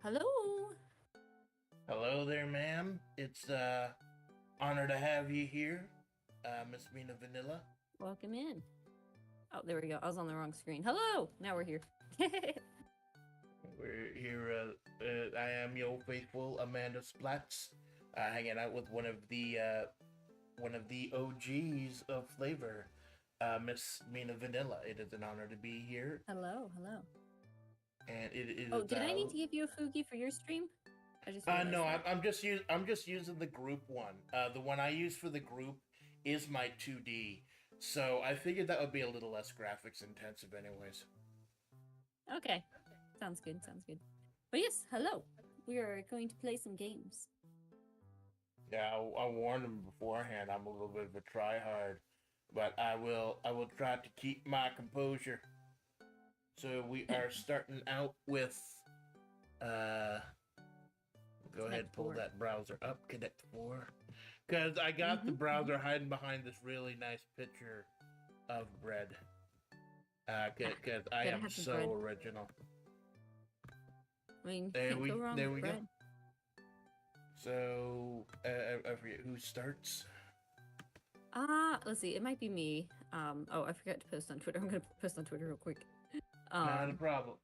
Hello. Hello there, ma'am. It's honor to have you here, Miss Mina Vanilla. Welcome in. Oh, there we go. I was on the wrong screen. Hello. Now we're here. We're here. I am your faithful Amanda Splatts, hanging out with one of the OGs of flavor, Miss Mina Vanilla. It is an honor to be here, Hello. Hello. and it is Oh, did I need to give you a Fugi for your stream? I just realized no, that. I'm just using the group one. The one I use for the group is my 2D, so I figured that would be a little less graphics intensive, anyways. Okay. Sounds good. Sounds good. But yes, hello. We are going to play some games. Yeah, I warned him beforehand. I'm a little bit of a tryhard, but I will try to keep my composure. So we are starting out with uh go ahead, Connect pull 4. that browser up, Connect 4. Cause I got the browser hiding behind this really nice picture of bread. Cause I Gotta am have some bread. so original. I mean, There can't go we wrong there with we go. bread. So I forget who starts. Let's see. It might be me. Oh, I forgot to post on Twitter. I'm gonna post on Twitter real quick. Not a problem.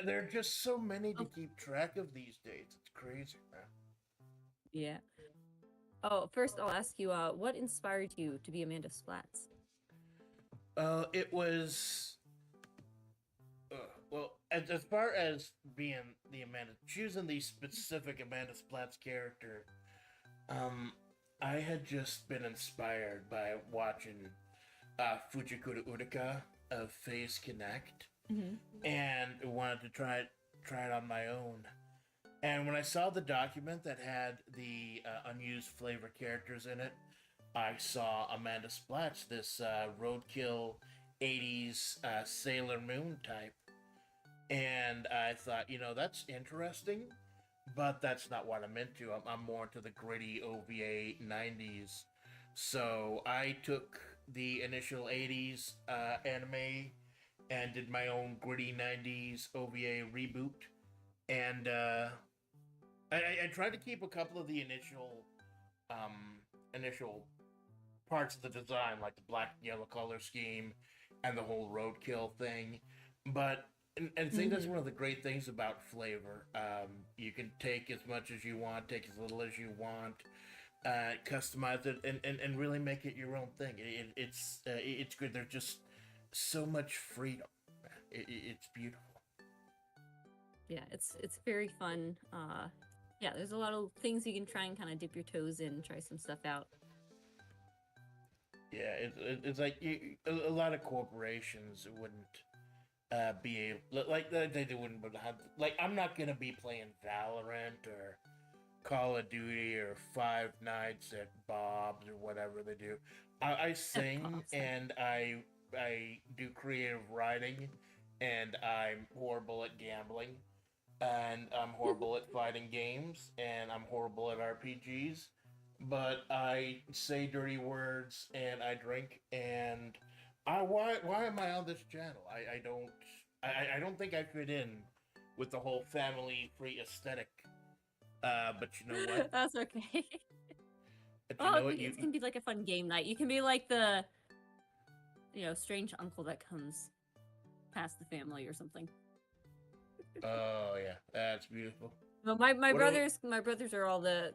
There are just so many to Oh, keep track of these days. It's crazy, man. yeah. Oh, first I'll ask you, what inspired you to be Amanda Splatts? It was uh, well, as far as being the Amanda, choosing the specific Amanda Splatts character. Um, I had just been inspired by watching Fujikura Utica of Phase Connect, Mm-hmm. and wanted to try it on my own. And when I saw the document that had the unused flavor characters in it, I saw Amanda Splatts, this roadkill 80s Sailor Moon type. And I thought, that's interesting, but that's not what I'm into. I'm more into the gritty OVA 90s. So I took the initial 80s anime and did my own gritty 90s OVA reboot. And I tried to keep a couple of the initial parts of the design, like the black and yellow color scheme and the whole roadkill thing. But and I think that's Mm-hmm. one of the great things about flavor. You can take as much as you want, take as little as you want, customize it, and really make it your own thing. It's good. There's just so much freedom. It's beautiful. Yeah, it's very fun. Yeah, there's a lot of things you can try and kind of dip your toes in, try some stuff out. Yeah, it's like a lot of corporations wouldn't be able, like they wouldn't have, like, I'm not gonna be playing Valorant or Call of Duty or Five Nights at Bob's or whatever they do. I sing Pops. and I do creative writing, and I'm horrible at gambling, and I'm horrible at fighting games, and I'm horrible at RPGs. But I say dirty words and I drink, and why am I on this channel? I don't think I fit in with the whole family free aesthetic. But you know what? That's okay. But you Well, know what? it can be like a fun game night. You can be like the, strange uncle that comes past the family or something. Oh yeah, that's beautiful. No, my What do we? brothers are all the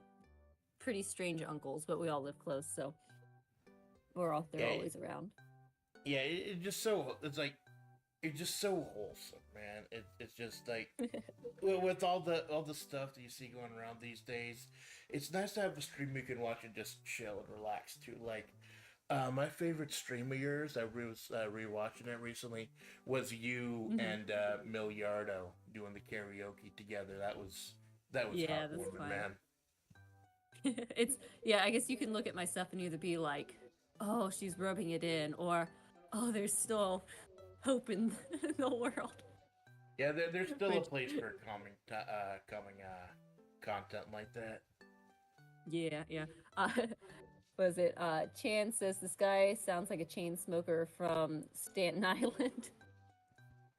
pretty strange uncles, but we all live close, so they're Yeah, always around. yeah. It just so it's like it's just so wholesome, man. It's just like with all the stuff that you see going around these days, it's nice to have a stream you can watch and just chill and relax too. Like, my favorite stream of yours, I was rewatching it recently, was you Hmm. and Miliardo doing the karaoke together. That was Yeah, that's heartwarming, fun. man. It's yeah, I guess you can look at my stuff and either be like, "Oh, she's rubbing it in," or "Oh, there's still hope in the world." Yeah, there's still a Which, place for coming content like that. yeah, yeah. Uh, was it? Chan says this guy sounds like a chain smoker from Staten Island.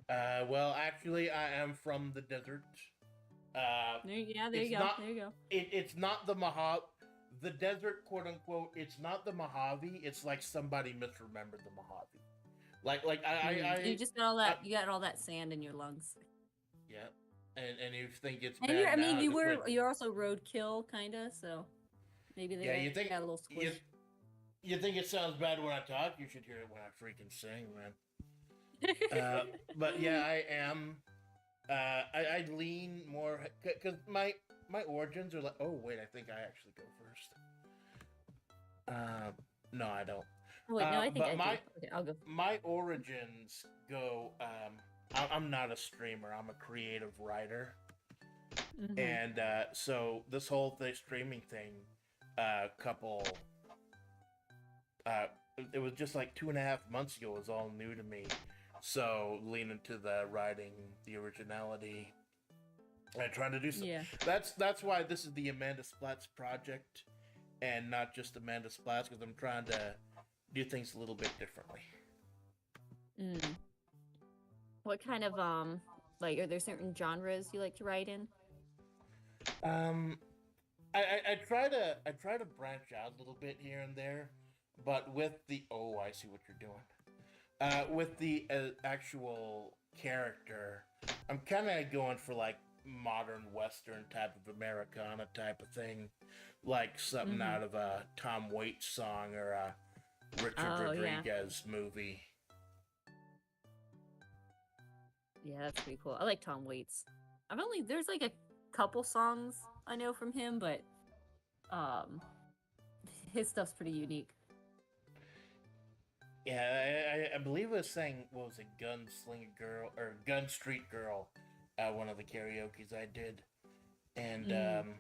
Well, actually, I am from the desert. There it's you go. not There you go. it's not the desert, quote unquote. It's not the Mojave. It's like somebody misremembered the Mojave. Like You just got all I that. You got all that sand in your lungs. yeah, and you think it's And you're. bad I mean, now, but you're also roadkill, kinda. So maybe yeah, they got a little squish. you think it sounds bad when I talk. You should hear it when I freaking sing, man. But yeah, I am. I lean more because my origins are like. Oh wait, I think I actually go first. No, I don't. Wait, no, I think But I do. Okay, I'll go. my origins go. I'm not a streamer. I'm a creative writer, Mm-hmm. and so this whole streaming thing, couple. Uh, it was just like 2.5 months ago. It was all new to me. So lean into the writing, the originality. I trying to do some. Yeah. That's why this is the Amanda Splatts project, and not just Amanda Splatts, because I'm trying to do things a little bit differently. Mm. What kind of like are there certain genres you like to write in? Um, I try to branch out a little bit here and there, but with the I see what you're doing. With the actual character, I'm kind of going for like modern Western type of Americana type of thing, like something Mm-hmm. out of a Tom Waits song or a Richard Oh yeah, Rodriguez movie. yeah, that's pretty cool. I like Tom Waits. There's like a couple songs I know from him, but um, his stuff's pretty unique. Yeah, I believe it was saying what was it, Gunslinger Girl or Gun Street Girl, one of the karaoke's I did, and Mm.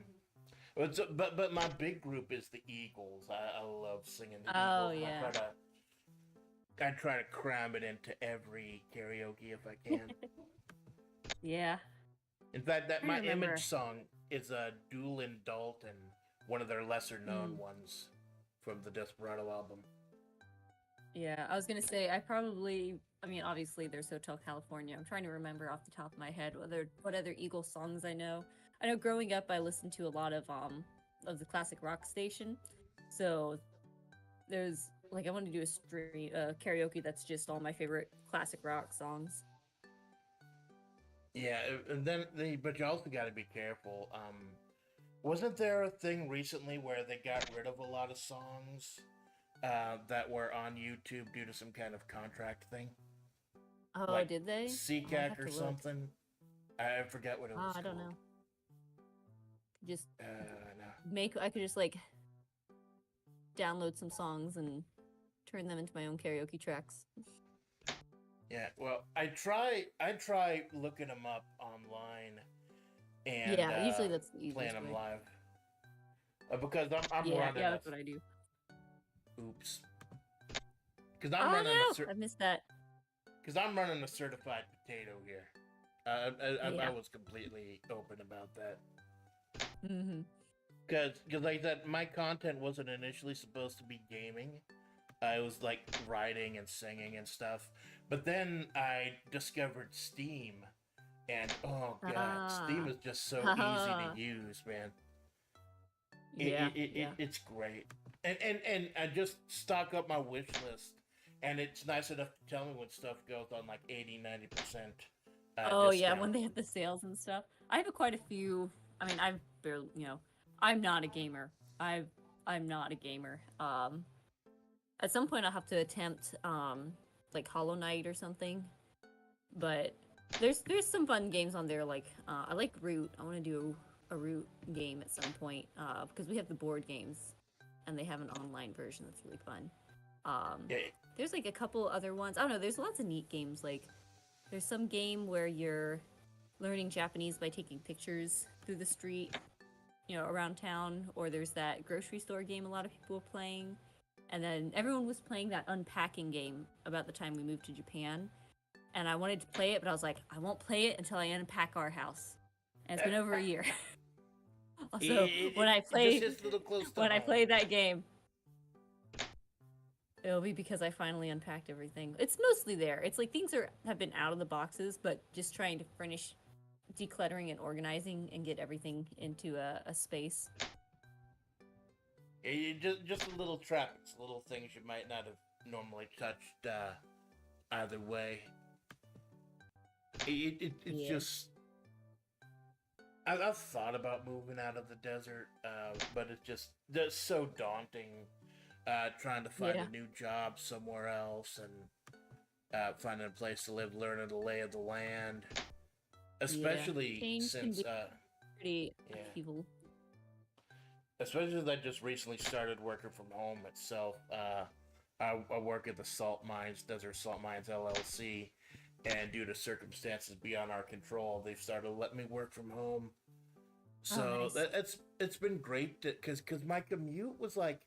but my big group is the Eagles. I love singing the Oh Eagles. yeah. I try to cram it into every karaoke if I can. Yeah. In fact, that I my remember. image song is a Doolin Dalton, one of their lesser known Mm. ones from the Desperado album. Yeah, I was gonna say I mean, obviously there's Hotel California. I'm trying to remember off the top of my head what other Eagles songs I know. I know growing up I listened to a lot of the classic rock station. So there's like I want to do a stream karaoke that's just all my favorite classic rock songs. Yeah, and then but you also got to be careful. Wasn't there a thing recently where they got rid of a lot of songs that were on YouTube due to some kind of contract thing, Oh, like did they? Oh, I'd CCAC have or to look. something? I forget what it was I don't called. know. Just No. I could just like download some songs and turn them into my own karaoke tracks. Yeah, well, I try looking them up online and Yeah, usually that's the playing easiest them way. live because I'm Yeah, running yeah, a that's what I do. oops because I'm Oh running no, I missed that. I'm running a certified potato here. I Yeah. was completely open about that Mm-hmm. because like that my content wasn't initially supposed to be gaming. It was like writing and singing and stuff. But then I discovered Steam, and oh god, Steam is just so easy to use, man. Yeah, yeah. It's great, and I just stock up my wish list, and it's nice enough to tell me when stuff goes on like 80-90% Oh yeah, discount. when they have the sales and stuff. I have quite a few. I mean, I've barely, I'm not a gamer. I'm not a gamer. At some point I'll have to attempt like Hollow Knight or something. But there's some fun games on there like I like Root. I want to do a Root game at some point because we have the board games and they have an online version that's really fun. Yeah, There's like a couple other ones. I don't know, there's lots of neat games like there's some game where you're learning Japanese by taking pictures through the street, around town, or there's that grocery store game a lot of people are playing. And then everyone was playing that unpacking game about the time we moved to Japan. And I wanted to play it, but I was like, I won't play it until I unpack our house. And it's been over a year. Also, it just hits a little close to when I home. play that game, it'll be because I finally unpacked everything. It's mostly there. It's like things have been out of the boxes, but just trying to decluttering and organizing and get everything into a space. Just a little trappings, little things you might not have normally touched either way. It's just. I've thought about moving out of the desert, but it's just so daunting. Trying to find a new job somewhere else and finding a place to live, learning the lay of the land, especially Change since can be pretty upheaval. Especially as I just recently started working from home itself. I work at the Salt Mines, Desert Salt Mines LLC, and due to circumstances beyond our control, they've started to let me work from home. So nice. It's been great because my commute was like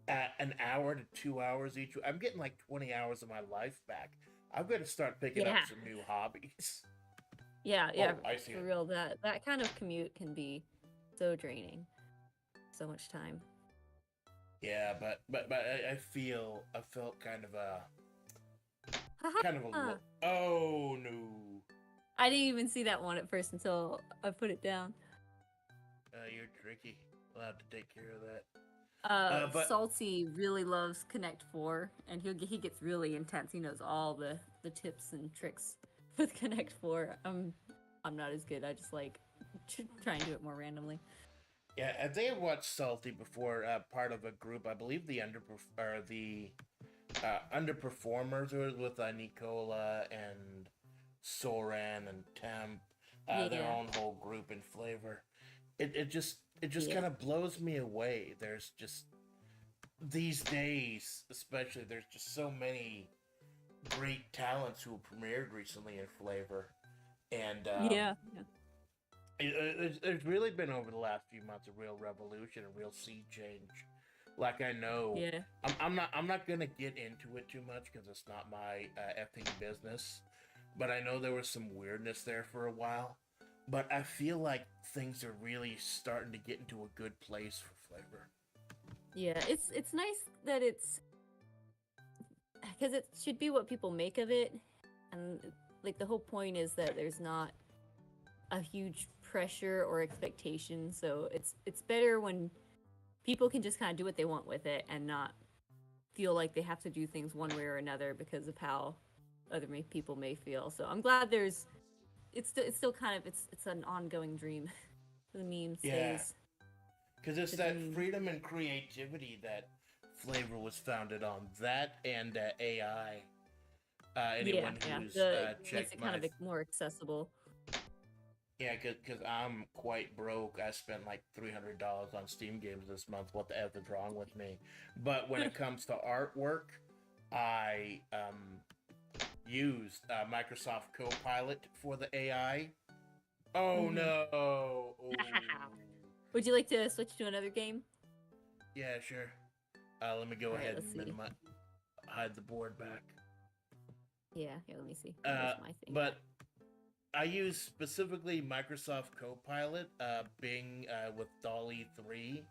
an hour to 2 hours each. I'm getting like 20 hours of my life back. I'm going to start picking up some new hobbies. Yeah, for real. That kind of commute can be so draining. So much time. Yeah, but I felt kind of a oh no. I didn't even see that one at first until I put it down. You're tricky. We'll have to take care of that. But Salty really loves Connect 4, and he gets really intense. He knows all the tips and tricks with Connect 4. I'm not as good. I just like try and do it more randomly. Yeah, they have watched Salty before, part of a group. I believe the underperformers with Nicola and Soran and Temp, their own whole group in FlaVR. It just kind of blows me away. There's just these days, especially, there's just so many great talents who premiered recently in FlaVR, and There's really been over the last few months a real revolution, a real sea change. Like I know, I'm not gonna get into it too much because it's not my effing business. But I know there was some weirdness there for a while. But I feel like things are really starting to get into a good place for FlaVR. Yeah, it's nice that it's because it should be what people make of it, and like the whole point is that there's not a huge pressure or expectation, so it's better when people can just kind of do what they want with it and not feel like they have to do things one way or another because of how other people may feel. So I'm glad it's still kind of it's an ongoing dream. The meme stays. Because it's that freedom and creativity that FlaVR was founded on. That and AI. Anyone who's checked makes it kind of more accessible. Yeah, because I'm quite broke. I spent like $300 on Steam games this month. What the F is wrong with me? But when it comes to artwork, I used Microsoft Copilot for the AI. Oh no! Oh. Would you like to switch to another game? Yeah, sure. Let me go ahead and hide the board back. Yeah, here, let me see. My thing. But I use specifically Microsoft Copilot, Bing with DALL-E 3,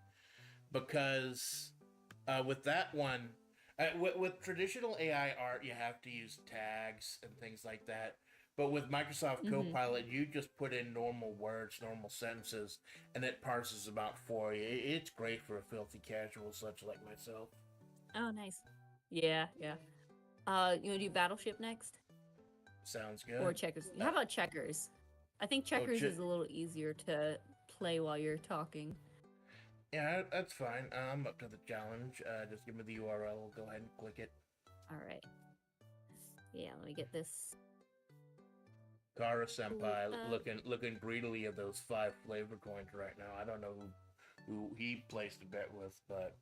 because with that one, with traditional AI art, you have to use tags and things like that. But with Microsoft Copilot, you just put in normal words, normal sentences, and it parses them out for you. It's great for a filthy casual such like myself. Oh, nice. Yeah. You want to do Battleship next? Sounds good. Or Checkers. How about Checkers? I think Checkers is a little easier to play while you're talking. Yeah, that's fine. I'm up to the challenge. Just give me the URL. I'll go ahead and click it. All right. Yeah, let me get this. Kara Senpai looking greedily at those 5 FlaVR coins right now. I don't know who he placed a bet with, but...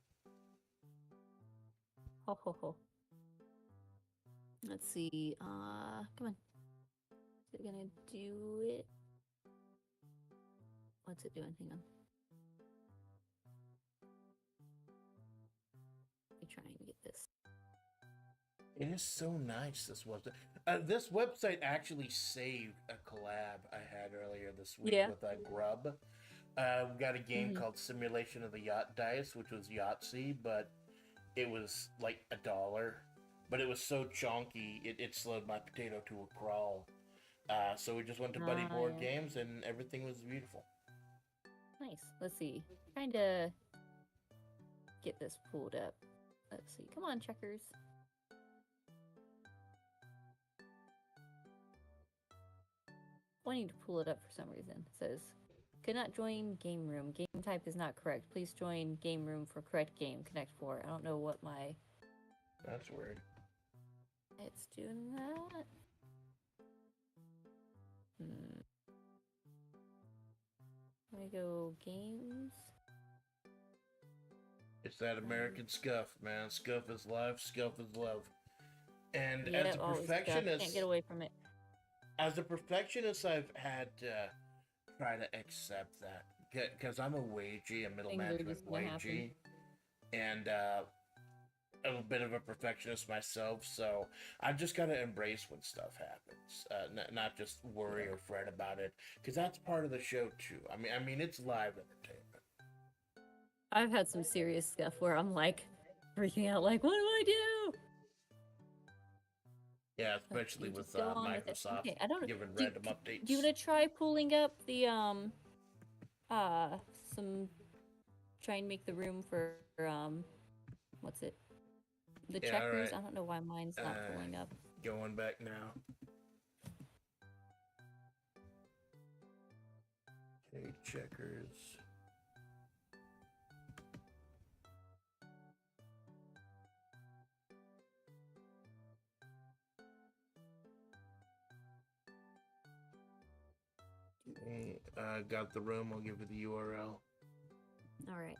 Ho. Let's see. Come on. Is it gonna do it? What's it doing? Hang on. Let me try and get this. It is so nice, this website. This website actually saved a collab I had earlier this week with Grub. We got a game called Simulation of the Yacht Dice, which was Yahtzee, but it was like $1. But it was so chonky, it slowed my potato to a crawl. So we just went to Buddy Board Yeah. Games, and everything was beautiful. Nice. Let's see. Trying to get this pulled up. Let's see. Come on, checkers. Wanting to pull it up for some reason. It says, could not join game room. Game type is not correct. Please join game room for correct game. Connect 4. I don't know what my... That's weird. It's doing that. Let me go games. It's that American scuff, man. Scuff is life, scuff is love. And Yeah, as a perfectionist, can't get away from it. as a perfectionist, I've had to try to accept that because I'm a wagey, a middle Things are management just gonna wagey, and I'm a bit of a perfectionist myself. So I've just got to embrace when stuff happens, not just worry or fret about it, because that's part of the show too. I mean, it's live entertainment. I've had some serious stuff where I'm like freaking out, like, what do I do? Yeah, especially You with just go on with it. Microsoft Okay, I don't know. giving random updates. Do you want to try pulling up the some try and make the room for what's it? The Yeah, checkers. alright. I don't know why mine's not pulling up. Going back now. Okay, checkers. Okay, got the room. I'll give you the URL. All right.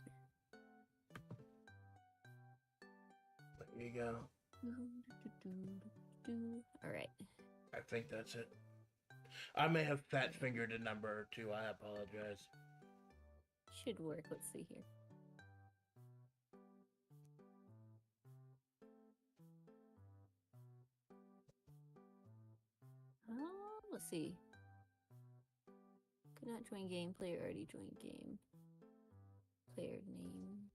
There you go. All right. I think that's it. I may have fat fingered a number or two. I apologize. Should work. Let's see here. Let's see. Could not join game. Player already joined game. Player name.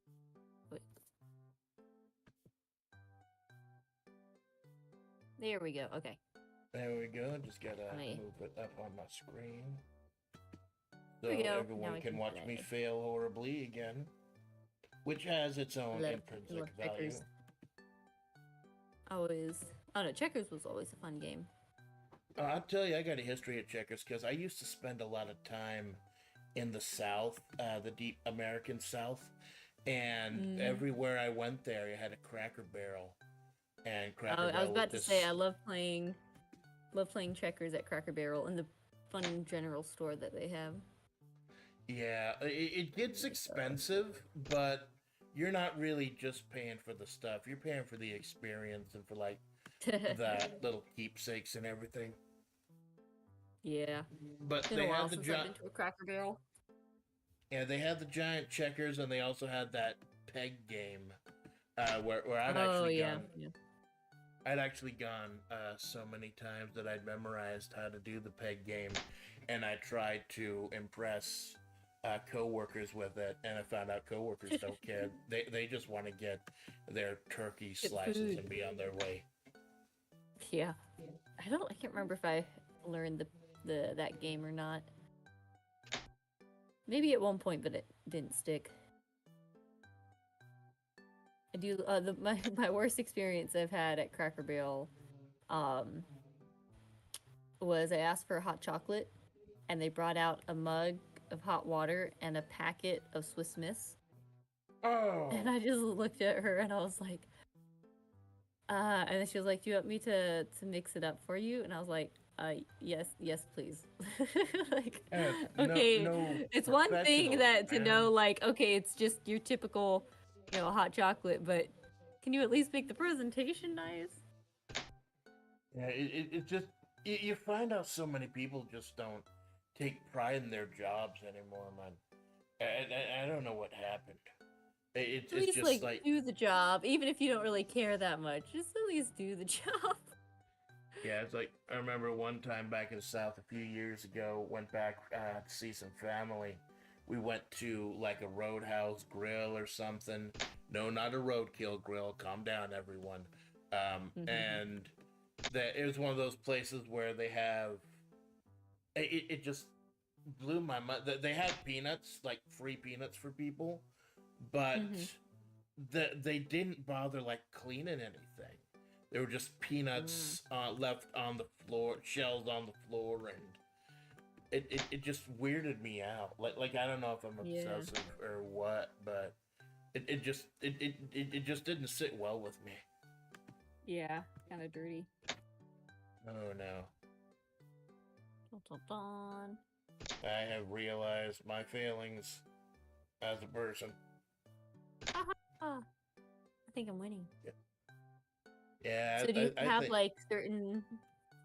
Wait. There we go. Okay. There we go. Just gotta Okay. move it up on my screen. So There we go. everyone Now can I watch can me play. fail horribly again. Which has its own Love intrinsic value. checkers. Always. Oh no, checkers was always a fun game. I'll tell you, I got a history of checkers because I used to spend a lot of time in the South, the deep American South, and everywhere I went there, you had a Cracker Barrel, and Cracker Barrel. I was about to say I love playing checkers at Cracker Barrel and the fun general store that they have. Yeah, it gets expensive, but you're not really just paying for the stuff. You're paying for the experience and for like the little keepsakes and everything. Yeah. But It's been they a while had the since I've been to a Cracker Barrel. yeah, they had the giant checkers, and they also had that peg game, where I'd actually gone so many times that I'd memorized how to do the peg game, and I tried to impress coworkers with it, and I found out coworkers don't care. They just want to get their turkey slices and be on their way. Yeah. I can't remember if I learned that game or not. Maybe at one point, but it didn't stick. I do my worst experience I've had at Cracker Barrel was I asked for a hot chocolate and they brought out a mug of hot water and a packet of Swiss Miss. Oh. And I just looked at her and I was like, and then she was like, do you want me to mix it up for you? And I was like, yes, please. Like, okay, it's one thing to know, like, okay, it's just your typical, hot chocolate, but can you at least make the presentation nice? Yeah, it just, you find out so many people just don't take pride in their jobs anymore, man. I don't know what happened. It's at least, just like, do the job, even if you don't really care that much. Just at least do the job. Yeah, it's like, I remember one time back in the South a few years ago, went back to see some family. We went to, like, a Roadhouse grill or something. No, not a roadkill grill. Calm down, everyone. And it was one of those places where they have it just blew my mind. They had peanuts, like free peanuts for people, but they didn't bother like cleaning anything. They were just peanuts left on the floor, shells on the floor, and it just weirded me out. Like I don't know if I'm obsessive or what, but it just didn't sit well with me. Yeah, kind of dirty. Oh no. Dun, dun, dun. I have realized my failings as a person. I think I'm winning. Yeah. So do you have think, like certain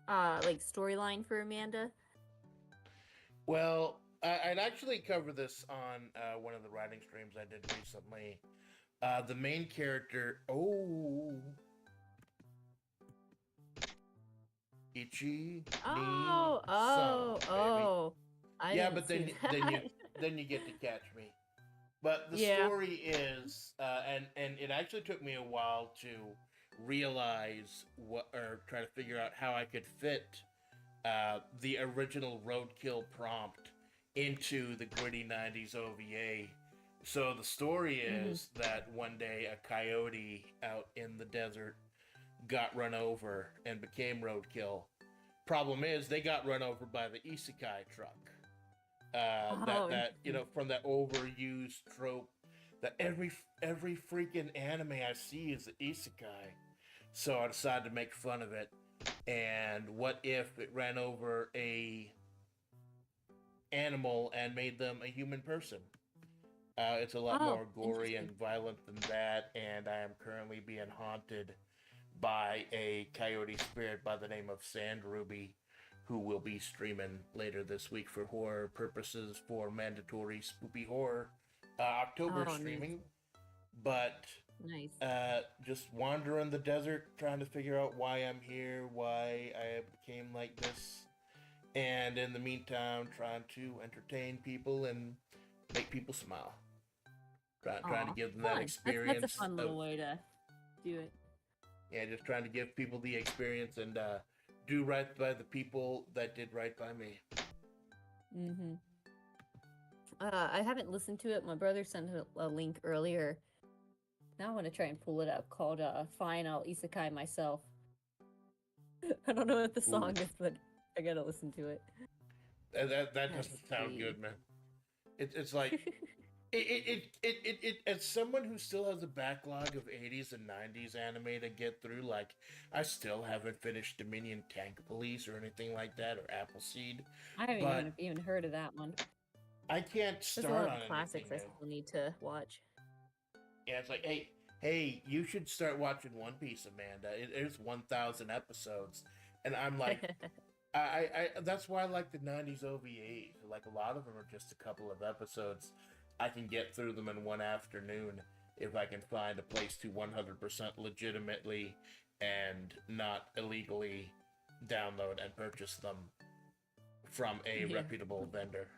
like storyline for Amanda? well, I'd actually cover this on one of the writing streams I did recently. The main character. Oh. Ichi ni san, baby. I Yeah, didn't but see that. then you get to catch me. But the Yeah. story is, and it actually took me a while to realize what, or try to figure out how I could fit the original Roadkill prompt into the gritty '90s OVA. So the story is that one day a coyote out in the desert got run over and became Roadkill. Problem is, they got run over by the isekai truck. That you know, from that overused trope that every freaking anime I see is the isekai. So I decided to make fun of it. And what if it ran over a animal and made them a human person? It's a lot more gory and violent than that, and I am currently being haunted by a coyote spirit by the name of Sand Ruby, who will be streaming later this week for horror purposes for mandatory spoopy horror October streaming. But just wandering the desert, trying to figure out why I'm here, why I became like this, and in the meantime, trying to entertain people and make people smile. Trying to give them that experience. That's a fun little way to do it. Yeah, just trying to give people the experience and do right by the people that did right by me. I haven't listened to it. My brother sent a link earlier. Now I want to try and pull it up. Called "Fine, I'll Isekai Myself." I don't know what the song is, but I gotta listen to it. That doesn't sound good, man. It's like it as someone who still has a backlog of 80s and 90s anime to get through, like I still haven't finished Dominion Tank Police or anything like that, or Appleseed. I haven't even heard of that one. I can't start There's a lot on of classics I anything still need to watch. Yeah, it's like, hey, you should start watching One Piece, Amanda. It's 1,000 episodes, and I'm like, I that's why I like the '90s OVAs. Like a lot of them are just a couple of episodes. I can get through them in one afternoon if I can find a place to 100% legitimately and not illegally download and purchase them from a reputable vendor.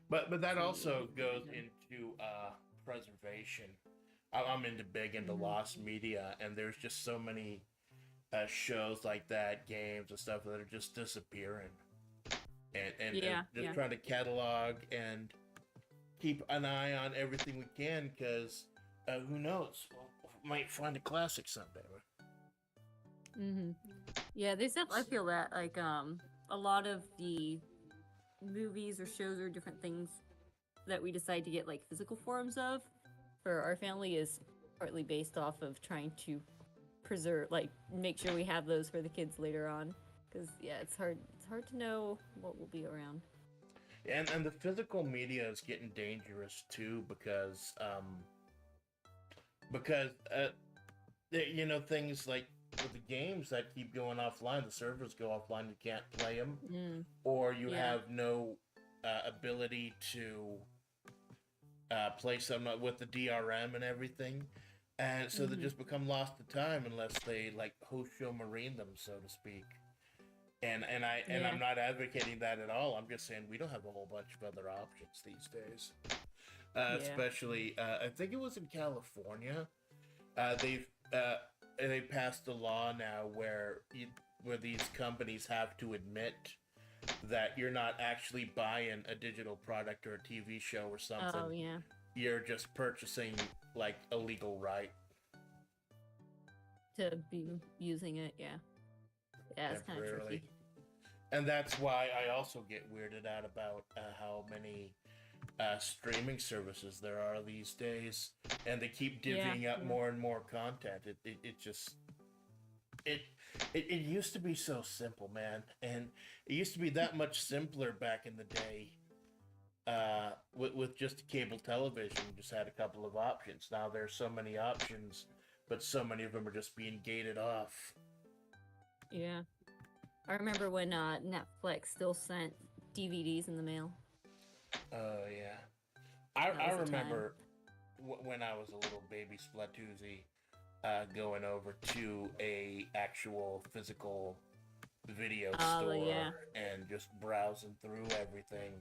But that also goes into preservation. I'm big into lost media, and there's just so many shows like that, games and stuff that are just disappearing. And just trying to catalog and keep an eye on everything we can, because who knows, we might find a classic someday. Yeah, I feel that like a lot of the movies or shows or different things that we decide to get like physical forms of for our family is partly based off of trying to preserve, like make sure we have those for the kids later on, because it's hard to know what will be around. And the physical media is getting dangerous too, because you know, things like with the games that keep going offline, the servers go offline, you can't play them, or you have no ability to play some with the DRM and everything, and so they just become lost to time unless they like Hosho Marine them, so to speak. And I'm not advocating that at all. I'm just saying we don't have a whole bunch of other options these days. Especially, I think it was in California. They've passed a law now where where these companies have to admit that you're not actually buying a digital product or a TV show or something. Oh yeah. You're just purchasing like a legal right To be using it, yeah. Yeah, it's kind of temporarily. tricky. And that's why I also get weirded out about how many streaming services there are these days, and they keep divvying up more and more content. It just it, it used to be so simple, man, and it used to be that much simpler back in the day. With just cable television, you just had a couple of options. Now there's so many options, but so many of them are just being gated off. Yeah. I remember when Netflix still sent DVDs in the mail. Oh yeah, That I was the time. remember when I was a little baby Splatoozy, going over to a actual physical video store and just browsing through everything,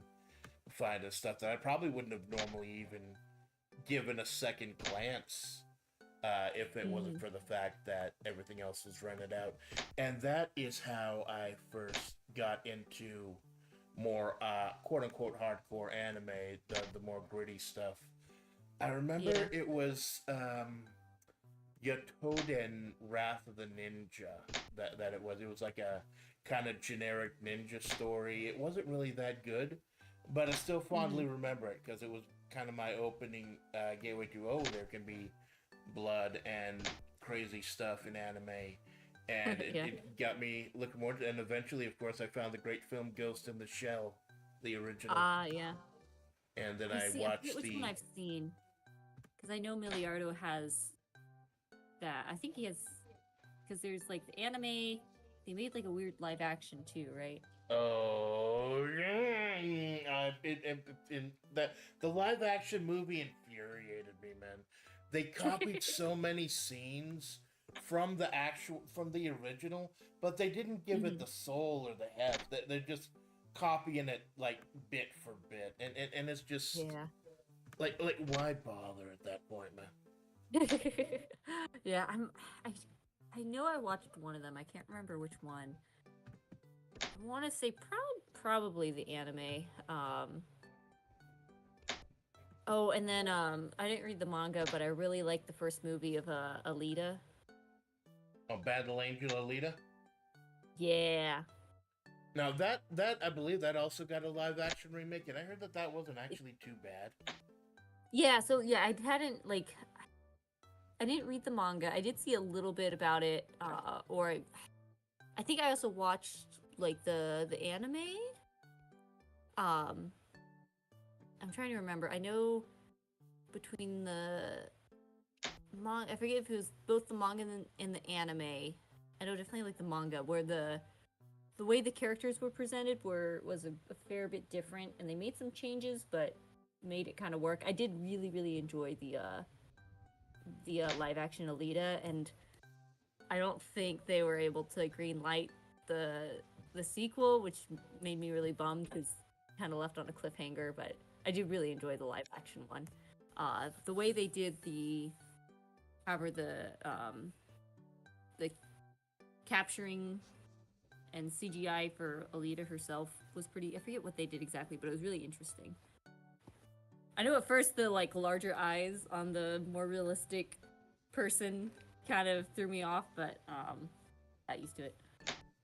finding stuff that I probably wouldn't have normally even given a second glance if it wasn't for the fact that everything else was rented out. And that is how I first got into more quote-unquote hardcore anime, the more gritty stuff. I remember it was Yotoden Wrath of the Ninja that it was. It was like a kind of generic ninja story. It wasn't really that good, but I still fondly remember it because it was kind of my opening gateway to, oh, there can be blood and crazy stuff in anime. And it got me looking more, and eventually, of course, I found the great film Ghost in the Shell, the original. Yeah. And then I watched forget which one I've seen, because I know Miliardo has that. I think he has, because there's like the anime. They made like a weird live action too, right? Oh yeah, the live action movie infuriated me, man. They copied so many scenes from the original, but they didn't give it the soul or the heft. They're just copying it like bit for bit, and it's just like why bother at that point, man? Yeah, I know I watched one of them. I can't remember which one. I want to say probably the anime. Oh, and then I didn't read the manga, but I really liked the first movie of Alita. Oh, Battle Angel Alita? Yeah. Now that I believe that also got a live action remake, and I heard that wasn't actually too bad. Yeah, so yeah, I didn't read the manga. I did see a little bit about it, or I think I also watched like the anime. I'm trying to remember. I know between the manga, I forget if it was both the manga and the anime. I know definitely like the manga, where the way the characters were presented was a fair bit different, and they made some changes, but made it kind of work. I did really enjoy the live action Alita, and I don't think they were able to green light the sequel, which made me really bummed because kind of left on a cliffhanger. But I do really enjoy the live action one. The way they did the capturing and CGI for Alita herself was pretty. I forget what they did exactly, but it was really interesting. I know at first the like larger eyes on the more realistic person kind of threw me off, but got used to it.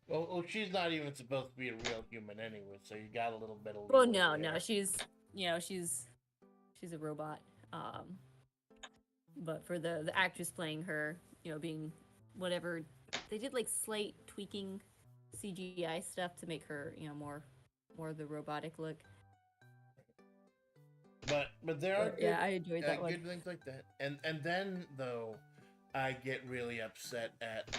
Well, she's not even supposed to be a real human anyway, so you got a little bit of. Well, no, she's a robot. But for the actress playing her, being whatever, they did like slight tweaking CGI stuff to make her, more the robotic look. But there are I enjoyed that one. Good things like that. And then though, I get really upset at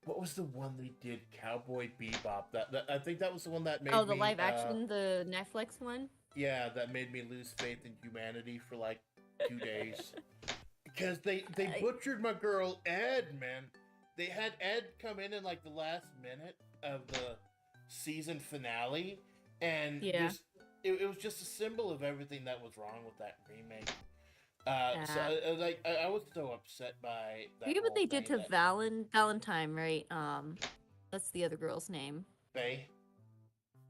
what was the one they did? Cowboy Bebop. That I think that was the one that made. Oh, the live action, the Netflix one. Yeah, that made me lose faith in humanity for like 2 days because they butchered my girl Ed, man. They had Ed come in like the last minute of the season finale, and it was just a symbol of everything that was wrong with that remake. So Yeah. like I was so upset by I that forget what whole they did thing to that Valentine, right? That's the other girl's name. Faye,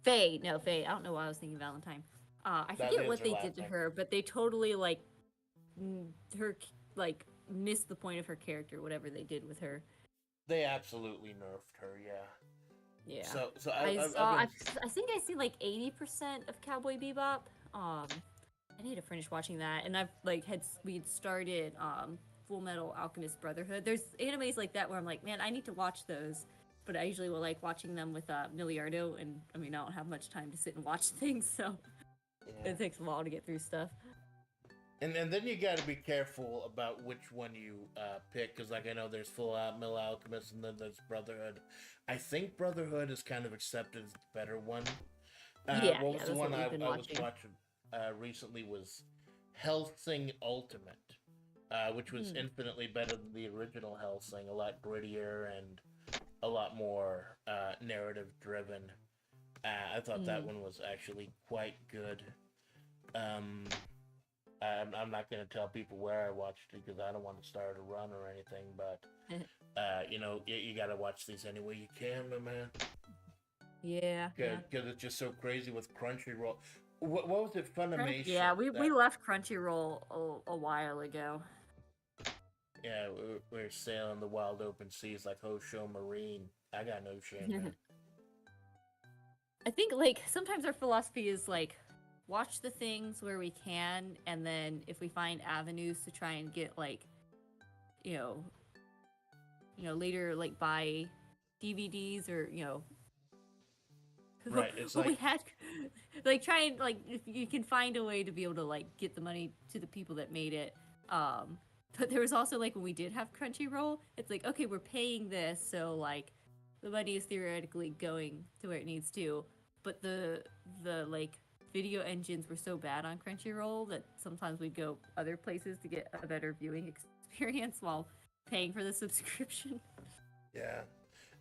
Faye. No, Faye. I don't know why I was thinking Valentine. I that forget is what her they did last to name. her, but they totally like her like missed the point of her character. Whatever they did with her. They absolutely nerfed her. Yeah. Yeah. So I I've saw. been I think I see like 80% of Cowboy Bebop. I need to finish watching that, and I've like we'd started Full Metal Alchemist Brotherhood. There's animes like that where I'm like, man, I need to watch those, but I usually will like watching them with Miliardo, and I mean, I don't have much time to sit and watch things, so yeah. it takes a while to get through stuff. And then you got to be careful about which one you pick, because like I know there's Full Metal Alchemist and then there's Brotherhood. I think Brotherhood is kind of accepted as the better one. Yeah, What yeah, was the that's what one we've been I was watching. watching recently was Hellsing Ultimate, which was Hmm. infinitely better than the original Hellsing, a lot grittier and a lot more narrative driven. I thought that Mm. one was actually quite good. Um, I'm not going to tell people where I watched it because I don't want to start a run or anything, but you got to watch these any way you can, my man. Yeah, yeah. Because it's just so crazy with Crunchyroll. What was it? Funimation. Yeah, we That left Crunchyroll a while ago. yeah, we're sailing the wild open seas like Hosho Marine. I got no shame, man. I think like sometimes our philosophy is like watch the things where we can, and then if we find avenues to try and get like you know later like buy DVDs or Right. It's what we like had like try and like if you can find a way to be able to like get the money to the people that made it. But there was also like when we did have Crunchyroll, it's like okay, we're paying this, so like the money is theoretically going to where it needs to, but the like video engines were so bad on Crunchyroll that sometimes we'd go other places to get a better viewing experience while paying for the subscription. yeah.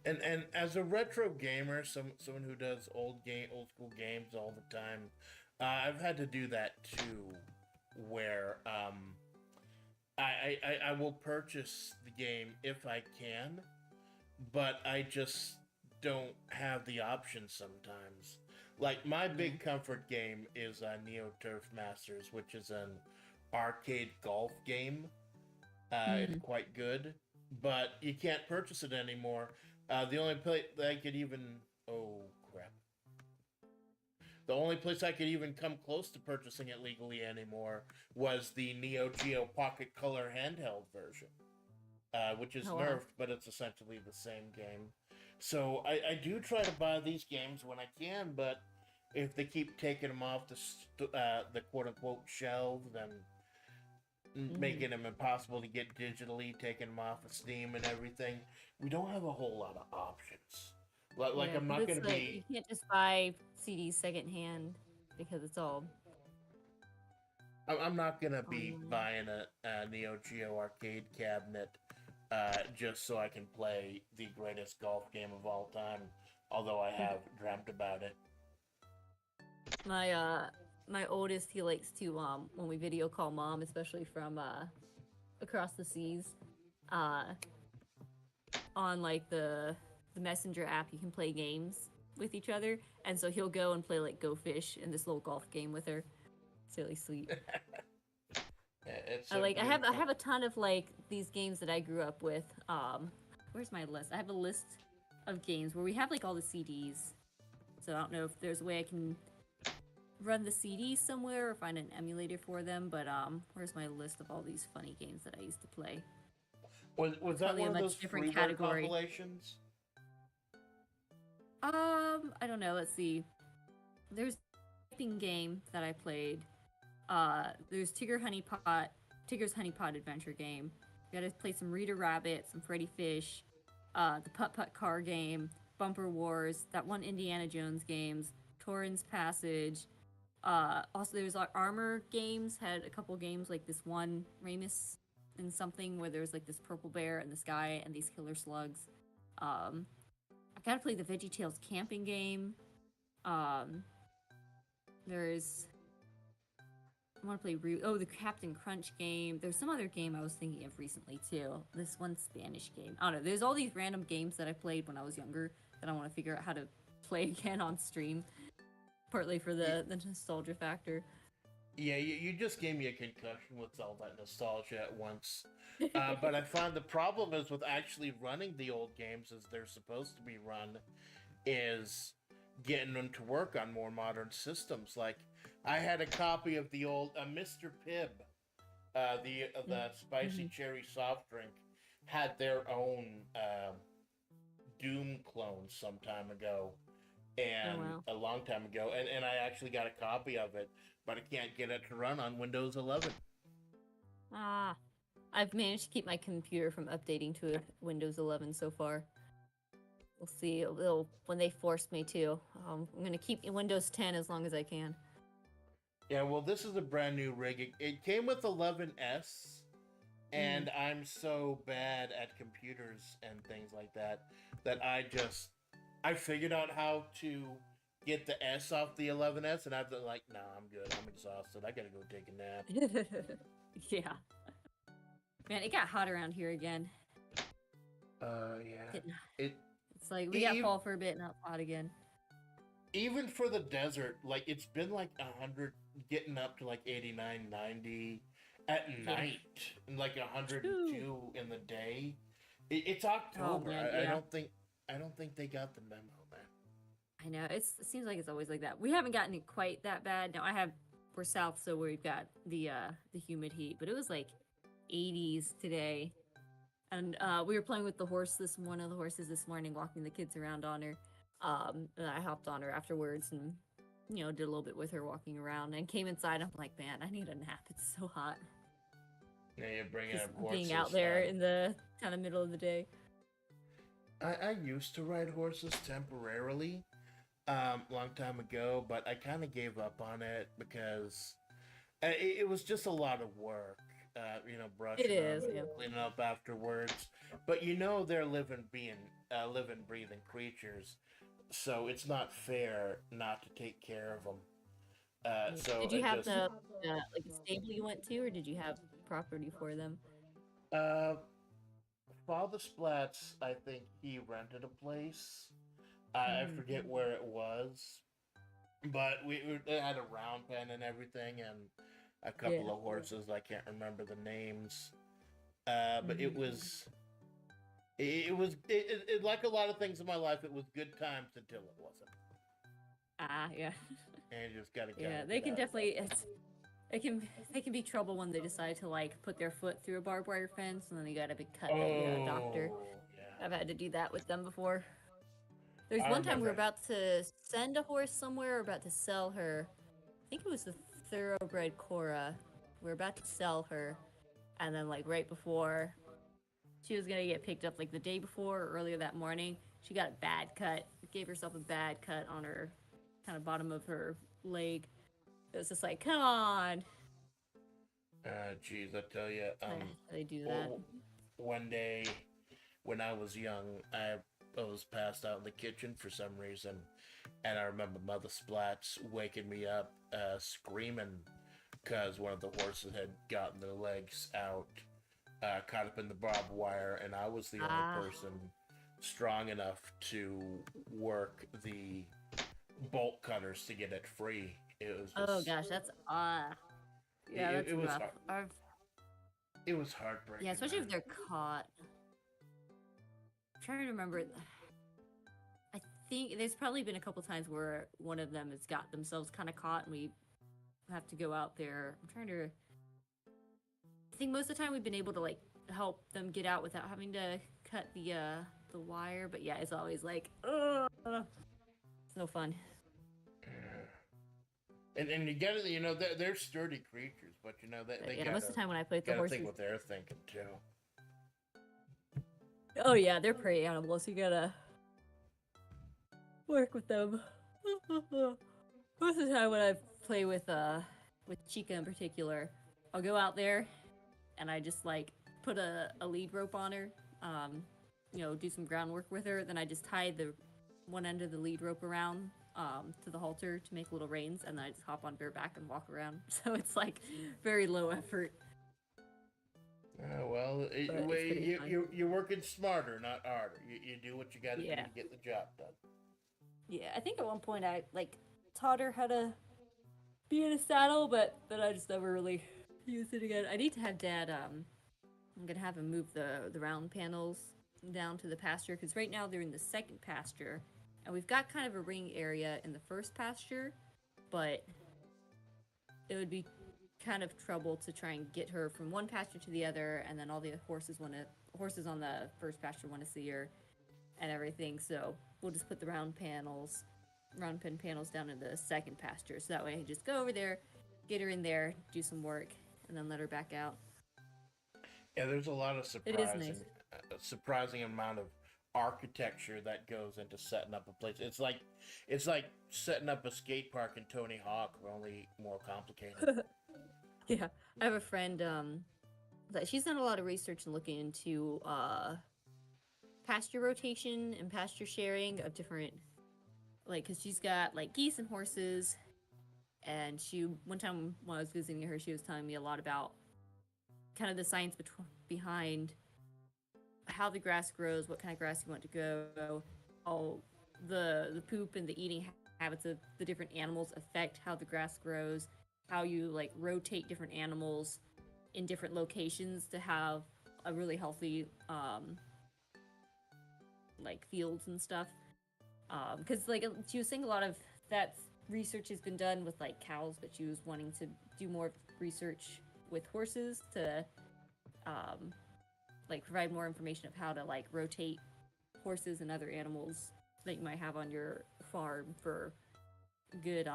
And as a retro gamer, someone who does old school games all the time, I've had to do that too, where I will purchase the game if I can, but I just don't have the option sometimes. Like my Yeah. big comfort game is Neo Turf Masters, which is an arcade golf game. It's Mm. quite good, but you can't purchase it anymore. The only place that I could even oh crap, the only place I could even come close to purchasing it legally anymore was the Neo Geo Pocket Color handheld version, which is Oh wow. nerfed, but it's essentially the same game. So I do try to buy these games when I can, but if they keep taking them off the quote unquote shelves and Mm. making them impossible to get digitally, taking them off of Steam and everything, we don't have a whole lot of options. Like Yeah, I'm because not gonna it's like you be can't just buy CDs secondhand because it's all I'm not gonna be online. buying a Neo Geo arcade cabinet just so I can play the greatest golf game of all time. Although I have dreamt about it. My my oldest, he likes to when we video call mom, especially from across the seas, uh on like the messenger app you can play games with each other, and so he'll go and play like Go Fish in this little golf game with her. It's really sweet. It's I so like I beautiful. have a ton of like these games that I grew up with. Where's my list? I have a list of games where we have like all the CDs. So I don't know if there's a way I can run the CDs somewhere or find an emulator for them, but where's my list of all these funny games that I used to play? Was It's that probably one a of much those different freeware category. compilations? I don't know. Let's see. There's a typing game that I played. There's Tigger's Honey Pot Adventure game. You gotta play some Rita Rabbit, some Freddy Fish, the Putt Putt car game, Bumper Wars, that one Indiana Jones games, Torrens Passage. Also, there's Armor games. Had a couple games like this one Ramus and something where there's like this purple bear in the sky and these killer slugs. Um, I gotta play the VeggieTales camping game. Um, there's I want to play the Captain Crunch game. There's some other game I was thinking of recently too. This one Spanish game. I don't know. There's all these random games that I played when I was younger that I want to figure out how to play again on stream. Partly for the nostalgia factor. Yeah, you just gave me a concussion with all that nostalgia at once. But I find the problem is with actually running the old games as they're supposed to be run is getting them to work on more modern systems. Like, I had a copy of the old Mr. Pibb, the spicy cherry soft drink, had their own Doom clone some time ago, and a long time ago, and I actually got a copy of it, but I can't get it to run on Windows 11. Ah, I've managed to keep my computer from updating to a Windows 11 so far. We'll see. When they force me to. I'm going to keep Windows 10 as long as I can. Yeah, well, this is a brand new rig. It came with 11S, and I'm so bad at computers and things like that I figured out how to get the S off the 11S, and I've been like, nah, I'm good. I'm exhausted. I gotta go take a nap. Yeah. Man, it got hot around here again. Yeah. It's like we got fall for a bit, now it's hot again. Even for the desert, like, it's been like 100, getting up to like 89, 90 at night, and like 102 in the day. It's October. I don't think they got the memo, man. I know. It seems like it's always like that. We haven't gotten it quite that bad. Now we're south, so we've got the humid heat, but it was like 80s today. And we were playing with one of the horses this morning, walking the kids around on her. And I hopped on her afterwards and, did a little bit with her walking around and came inside. I'm like, man, I need a nap. It's so hot. Yeah, you're bringing up horses. Being out there in the kind of middle of the day. I used to ride horses temporarily, long time ago, but I kind of gave up on it because it was just a lot of work. Brushing them, cleaning up afterwards. But they're living, breathing creatures, so it's not fair not to take care of them. So did you have a stable you went to, or did you have property for them? Father Splatts, I think he rented a place. I forget where it was, but we had a round pen and everything, and a couple of horses. I can't remember the names, but it was like a lot of things in my life. It was good times until it wasn't. Yeah. And you just gotta go. Yeah, they can definitely. They can be trouble when they decide to put their foot through a barbed wire fence, and then they got a big cut at a doctor. Yeah. I've had to do that with them before. There's one time we were about to send a horse somewhere, or about to sell her. I think it was the thoroughbred Cora. We were about to sell her, and then right before she was gonna get picked up, the day before or earlier that morning, she got a bad cut. Gave herself a bad cut on her kind of bottom of her leg. It was just like, come on. Geez, I tell you, they do that. One day when I was young, I was passed out in the kitchen for some reason, and I remember Mother Splatts waking me up, screaming because one of the horses had gotten their legs out, caught up in the barbed wire, and I was the only person strong enough to work the bolt cutters to get it free. It was just, oh gosh, that's yeah, that's rough. It was heartbreaking. Yeah, especially if they're caught. I'm trying to remember. I think there's probably been a couple times where one of them has got themselves kind of caught, and we have to go out there. I think most of the time we've been able to help them get out without having to cut the wire. But yeah, it's always ugh, it's no fun. And you gotta, they're sturdy creatures, but they gotta, most of the time when I play with the horses, think what they're thinking too. Oh yeah, they're prey animals. You gotta work with them. Most of the time when I play with Chica in particular, I'll go out there and I just put a lead rope on her, do some groundwork with her. Then I just tie the one end of the lead rope around to the halter to make little reins, and then I just hop on bareback and walk around. So it's like very low effort. Well, But it's pretty fun. you're working smarter, not harder. You do what you got to do Yeah. to get the job done. Yeah, I think at one point I like taught her how to be in a saddle, but then I just never really used it again. I need to have Dad. I'm gonna have him move the round panels down to the pasture because right now they're in the second pasture, and we've got kind of a ring area in the first pasture, but it would be kind of trouble to try and get her from one pasture to the other, and then all the horses on the first pasture want to see her and everything. So we'll just put the round pen panels down in the second pasture, so that way I can just go over there, get her in there, do some work, and then let her back out. Yeah, there's a lot of It is nice. surprising amount of architecture that goes into setting up a place. It's like setting up a skate park in Tony Hawk, only more complicated. Yeah, I have a friend that she's done a lot of research and looking into pasture rotation and pasture sharing of different, like, because she's got like geese and horses, and she one time when I was visiting her, she was telling me a lot about kind of the science behind how the grass grows, what kind of grass you want to grow, how the poop and the eating habits of the different animals affect how the grass grows, how you like rotate different animals in different locations to have a really healthy like fields and stuff. Because like she was saying a lot of that research has been done with like cows, but she was wanting to do more research with horses to like provide more information of how to like rotate horses and other animals that you might have on your farm for good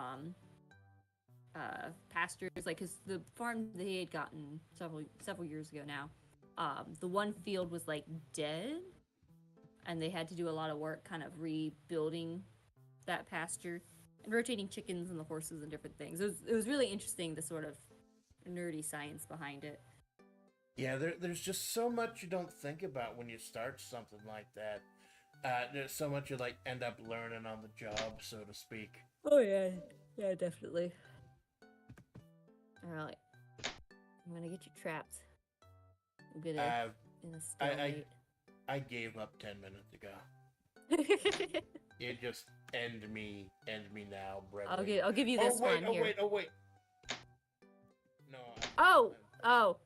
pastures. Like, because the farm they had gotten several years ago now, the one field was like dead, and they had to do a lot of work kind of rebuilding that pasture and rotating chickens and the horses and different things. It was really interesting, the sort of nerdy science behind it. Yeah, there's just so much you don't think about when you start something like that. There's so much you like end up learning on the job, so to speak. Oh yeah, yeah, definitely. All right, I'm gonna get you trapped. I'm gonna Uh, in a I, I stalemate. I gave up 10 minutes ago. It just end me now, brethren. I'll give you Oh this wait, one oh here. wait, oh wait. No. Oh, oh,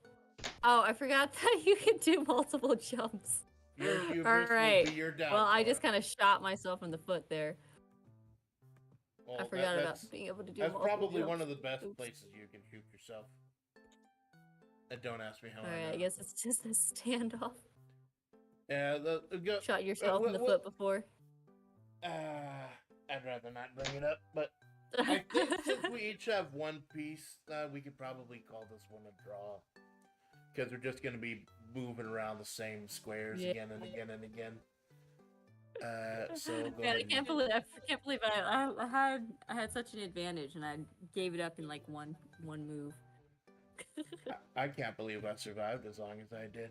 oh! I forgot that you can do multiple jumps. Your All hubris will right. be your Well, I downfall. just kind of shot myself in the foot there. I Well, forgot about being able to do that's multiple probably jumps. one of the best Oops. places you can shoot yourself. And don't ask me how All I right, I know. guess it's just a standoff. Yeah, go. Shot yourself in the Well, foot before. I'd rather not bring it up, but I think since we each have one piece, we could probably call this one a draw. Because we're just gonna be moving around the same squares Yeah. again and again and again. So go Man, ahead I and can't believe I had such an advantage and I gave it up in like one move. I can't believe I survived as long as I did.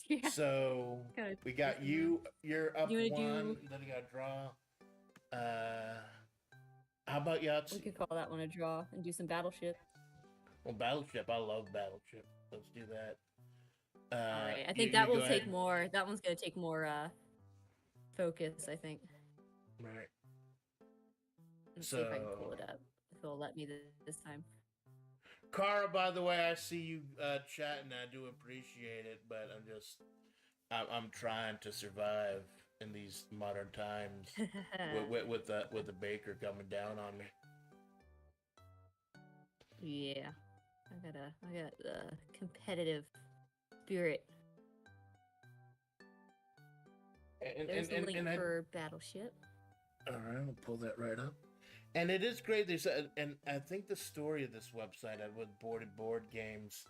Yeah. So Kinda we got twisting around. you're up You wanna one, do? then you got draw. How about We Yahtzee? could call that one a draw and do some battleship. Well, Battleship, I love Battleship. Let's do that. All right. I think You that go will ahead. take more. That one's gonna take more focus. I think. Right. Let's see if I can pull it up. If it'll let me this time. Kara, by the way, I see you chatting. I do appreciate it, but I'm trying to survive in these modern times with the baker coming down on me. Yeah. I got competitive spirit. There's the link for Battleship. All right, I'll pull that right up. And it is great. And I think the story of this website with board games,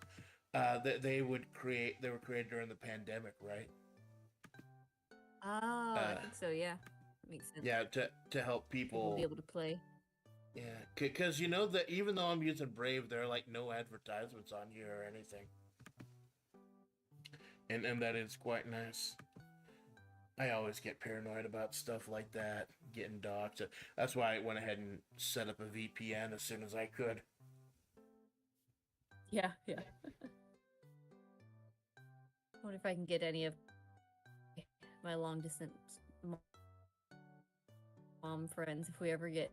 that they were created during the pandemic, right? Oh, I think so. Yeah, that makes sense. Yeah, to help people be able to play. Yeah, because you know that even though I'm using Brave, there are like no advertisements on here or anything, and that is quite nice. I always get paranoid about stuff like that. getting doxxed. That's why I went ahead and set up a VPN as soon as I could. Yeah, yeah. I wonder if I can get any of my long distance mom friends if we ever get.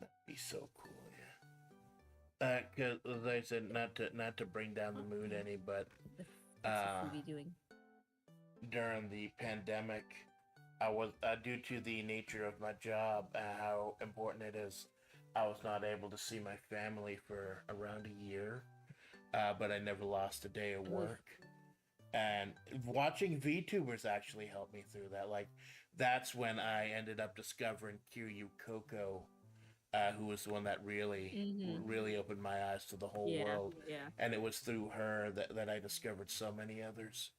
That'd be so cool, yeah. Cause as I said, not to bring down the mood any, but What's the foodie doing? during the pandemic, I was due to the nature of my job and how important it is. I was not able to see my family for around a year, but I never lost a day of work. And watching VTubers actually helped me through that. Like, that's when I ended up discovering Kiryu Coco, who was the one that really opened my eyes to the whole world. Yeah. And it was through her that I discovered so many others.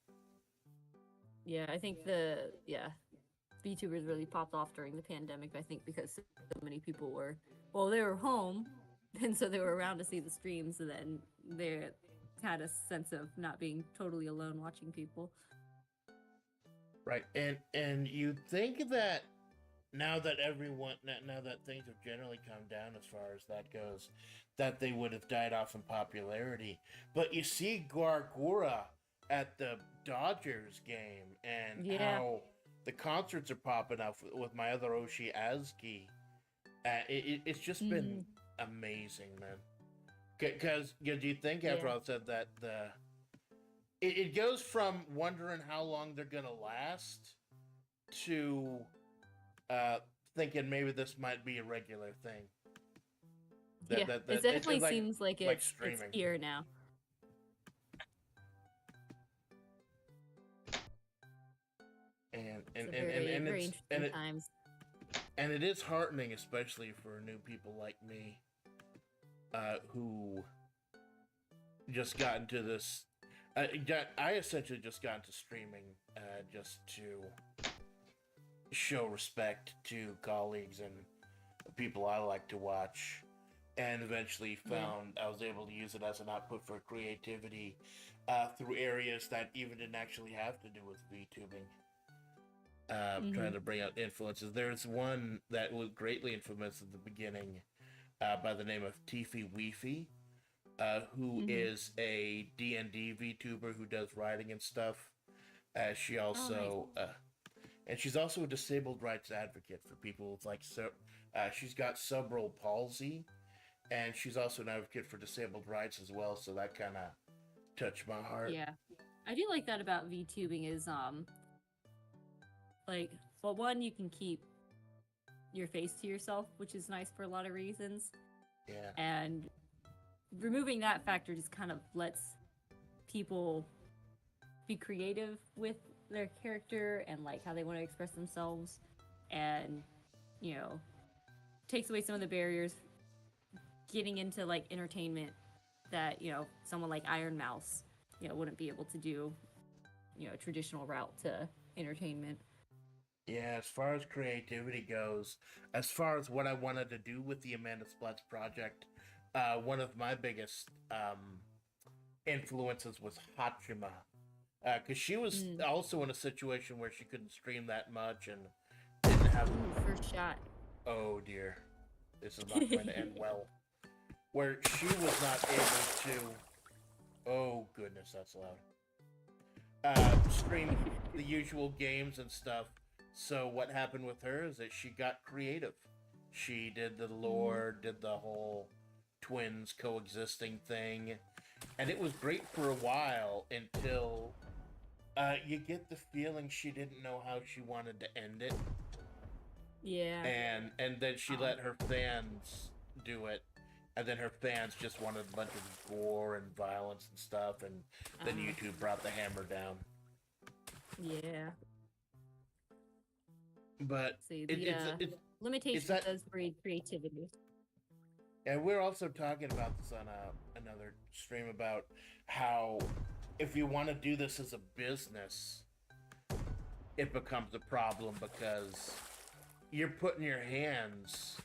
Yeah, I think VTubers really popped off during the pandemic, I think, because so many people they were home, and so they were around to see the streams, and then they had a sense of not being totally alone watching people. Right. And you think that now that things have generally come down as far as that goes, that they would have died off in popularity. But you see Gargura at the Dodgers game, and how the concerts are popping up with my other Oshi Azuki. It's just been amazing, man. Because do you think, after all said, that it goes from wondering how long they're gonna last to thinking maybe this might be a regular thing. It definitely seems like it's here now. And it is heartening, especially for new people like me, who just got into this. I essentially just got into streaming just to show respect to colleagues and people I like to watch, and eventually found I was able to use it as an output for creativity through areas that even didn't actually have to do with VTubing. Trying to bring out influences. There's one that was greatly influenced at the beginning by the name of Tiffy Weefy, who is a D&D VTuber who does writing and stuff. She also, and she's also a disabled rights advocate for people with she's got cerebral palsy, and she's also an advocate for disabled rights as well. So that kind of touched my heart. Yeah, I do like that about VTubing is one, you can keep your face to yourself, which is nice for a lot of reasons. Yeah. And removing that factor just kind of lets people be creative with their character and like how they want to express themselves, and takes away some of the barriers getting into like entertainment that someone like Iron Mouse wouldn't be able to do a traditional route to entertainment. Yeah, as far as creativity goes, as far as what I wanted to do with the Amanda Splatts project, one of my biggest influences was Hachima. Because she was also in a situation where she couldn't stream that much and didn't have... First shot. Oh dear. This is not going to end well. Where she was not able to... Oh goodness, that's loud. Stream the usual games and stuff. So what happened with her is that she got creative. She did the lore, did the whole twins coexisting thing, and it was great for a while until you get the feeling she didn't know how she wanted to end it. Yeah. And then she let her fans do it, and then her fans just wanted a bunch of gore and violence and stuff, and then YouTube brought the hammer down. Yeah. But limitation does breed creativity. And we're also talking about this on another stream about how if you want to do this as a business, it becomes a problem because you're putting your hands,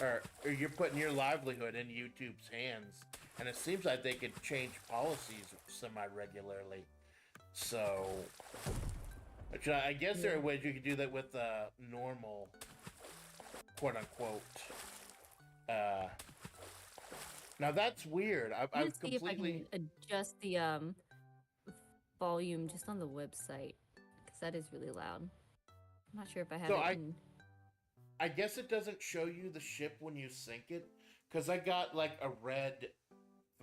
or you're putting your livelihood in YouTube's hands, and it seems like they could change policies semi-regularly. So Which I guess there are ways you could do that with normal, quote unquote. Now that's weird. I'm I've gonna see if I completely. can adjust the volume just on the website because that is really loud. I'm not sure if I have So it in. I guess it doesn't show you the ship when you sink it, because I got like a red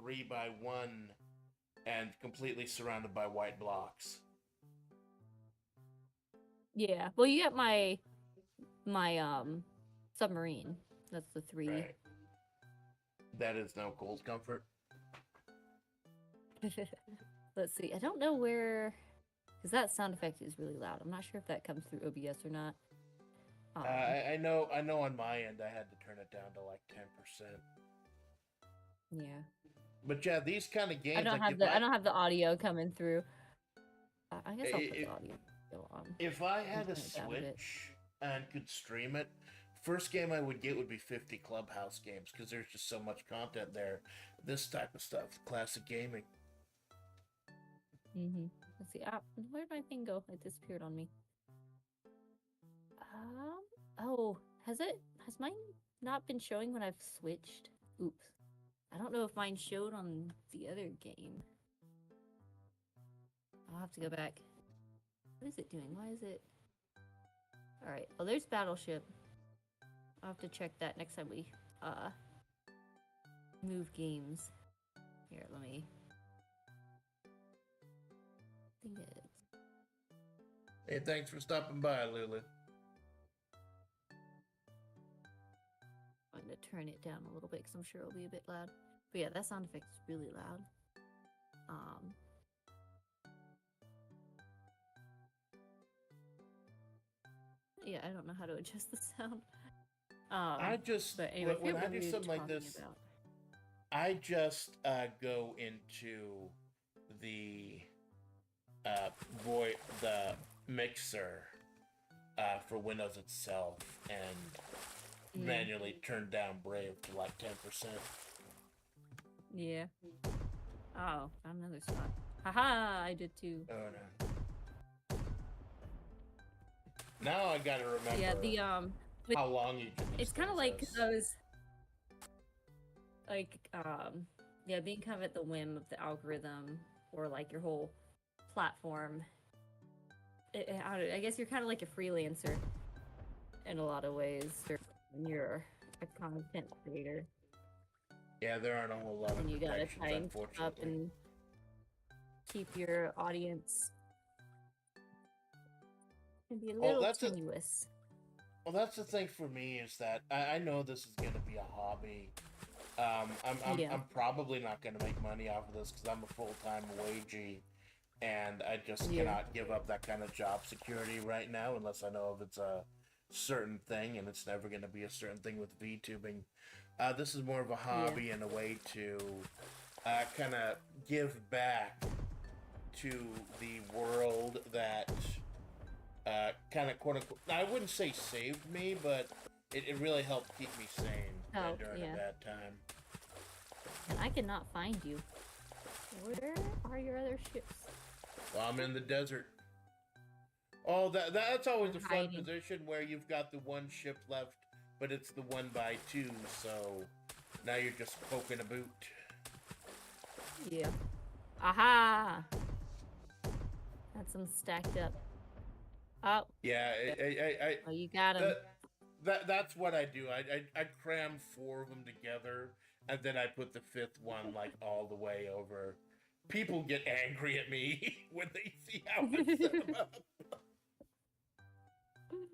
3x1 and completely surrounded by white blocks. Yeah. Well, you get my submarine. That's the 3. Right. That is no cold comfort. Let's see. I don't know where, because that sound effect is really loud. I'm not sure if that comes through OBS or not. I know on my end I had to turn it down to like 10%. Yeah. But yeah, these kind of games. I don't have the audio coming through. I guess I'll put the audio on. If I had a Switch and could stream it, first game I would get would be 50 Clubhouse games, because there's just so much content there. This type of stuff, classic gaming. Let's see. Where did my thing go? It disappeared on me. Oh, has mine not been showing when I've switched? Oops. I don't know if mine showed on the other game. I'll have to go back. What is it doing? Why is it? Alright, well there's Battleship. I'll have to check that next time we move games. Here, let me. I think it's... Hey, thanks for stopping by, Lulu. I'm going to turn it down a little bit because I'm sure it'll be a bit loud. But yeah, that sound effect is really loud. Yeah, I don't know how to adjust the sound. I just, but anyway, when I do something like this, I just go into the the mixer for Windows itself and manually turn down Brave to like 10%. Yeah. Oh, another spot. Haha, I did too. Oh no. Now I gotta remember. Yeah, the how long you do. It's kind of like those. Like yeah, being kind of at the whim of the algorithm or like your whole platform. I guess you're kind of like a freelancer in a lot of ways when you're a content creator. Yeah, there aren't a whole lot of you gotta protections, try and keep up and keep your audience. Can be a little tenuous. Well, that's the thing for me is that I know this is going to be a hobby. I'm probably not going to make money off of this because I'm a full-time wagee, and I just cannot give up that kind of job security right now unless I know if it's a certain thing, and it's never going to be a certain thing with VTubing. This is more of a hobby and a way to kind of give back to the world that kind of quote unquote, I wouldn't say saved me, but it really helped keep me sane during a bad time. And I cannot find you. Where are your other ships? Well, I'm in the desert. Oh, that's always a fun position where you've got the one ship left, but it's the 1x2, so now you're just poking a boot. Yeah. Aha! That's them stacked up. Oh. Yeah, oh, you got him. That's what I do. I cram 4 of them together, and then I put the 5th one like all the way over. People get angry at me when they see how I set them up.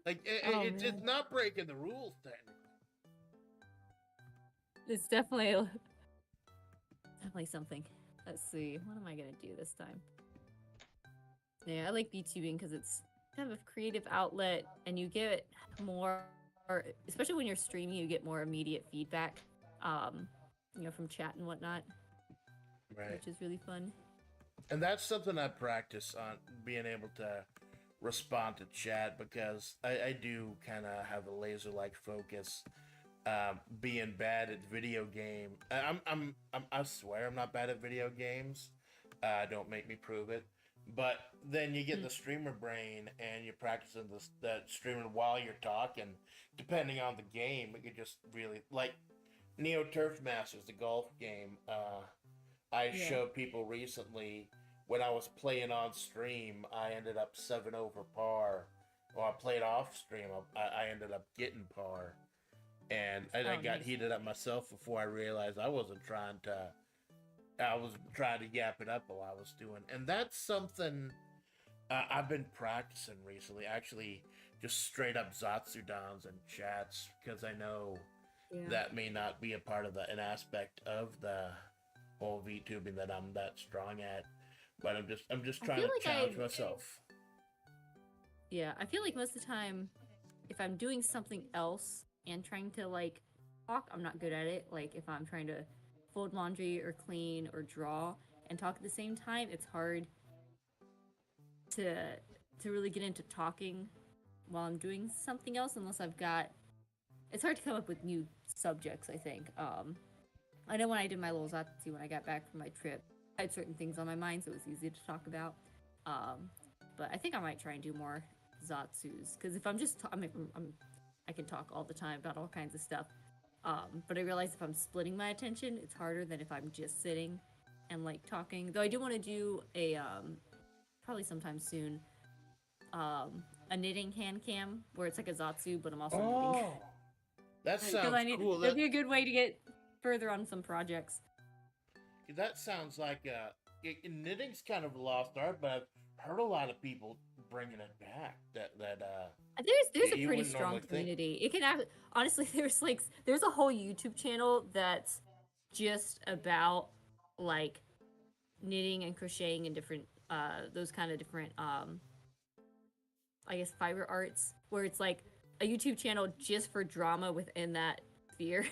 Like it's not breaking the rules technically. It's definitely something. Let's see. What am I gonna do this time? Yeah, I like VTubing because it's kind of a creative outlet, and you get more, especially when you're streaming, you get more immediate feedback, you know, from chat and whatnot, right? Which is really fun. And that's something I practice on, being able to respond to chat, because I do kind of have a laser-like focus. Being bad at video game, I swear I'm not bad at video games. Don't make me prove it. But then you get the streamer brain, and you're practicing that streaming while you're talking. Depending on the game, it could just really like Neo Turf Masters, the golf game. I Yeah. showed people recently when I was playing on stream. I ended up 7 over par. Well, I played off stream. I ended up getting par, and I Oh, got nice. heated up myself before I realized I wasn't trying to. I was trying to yap it up while I was doing, and that's something I've been practicing recently. Actually, just straight up Zatsudans and chats because I know Yeah. that may not be a part of an aspect of the whole VTubing that I'm that strong at. But I'm just I trying feel to like challenge myself. yeah, I feel like most of the time, if I'm doing something else and trying to like talk, I'm not good at it. Like if I'm trying to fold laundry or clean or draw and talk at the same time, it's hard to really get into talking while I'm doing something else unless I've got it's hard to come up with new subjects, I think. I know when I did my little Zatsu when I got back from my trip, I had certain things on my mind, so it was easy to talk about. Um, but I think I might try and do more Zatsus because if I'm just, I can talk all the time about all kinds of stuff. But I realize if I'm splitting my attention, it's harder than if I'm just sitting and like talking. Though I do want to do a probably sometime soon a knitting hand cam where it's like a Zatsu, but I'm also knitting Oh, that because sounds I need cool. that'd be a good way to get further on some projects. That sounds like knitting's kind of a lost art, but I've heard a lot of people bringing it back. There's a You pretty wouldn't strong normally think. community. It can have honestly there's a whole YouTube channel that's just about like knitting and crocheting and different those kind of different I guess fiber arts where it's like a YouTube channel just for drama within that sphere.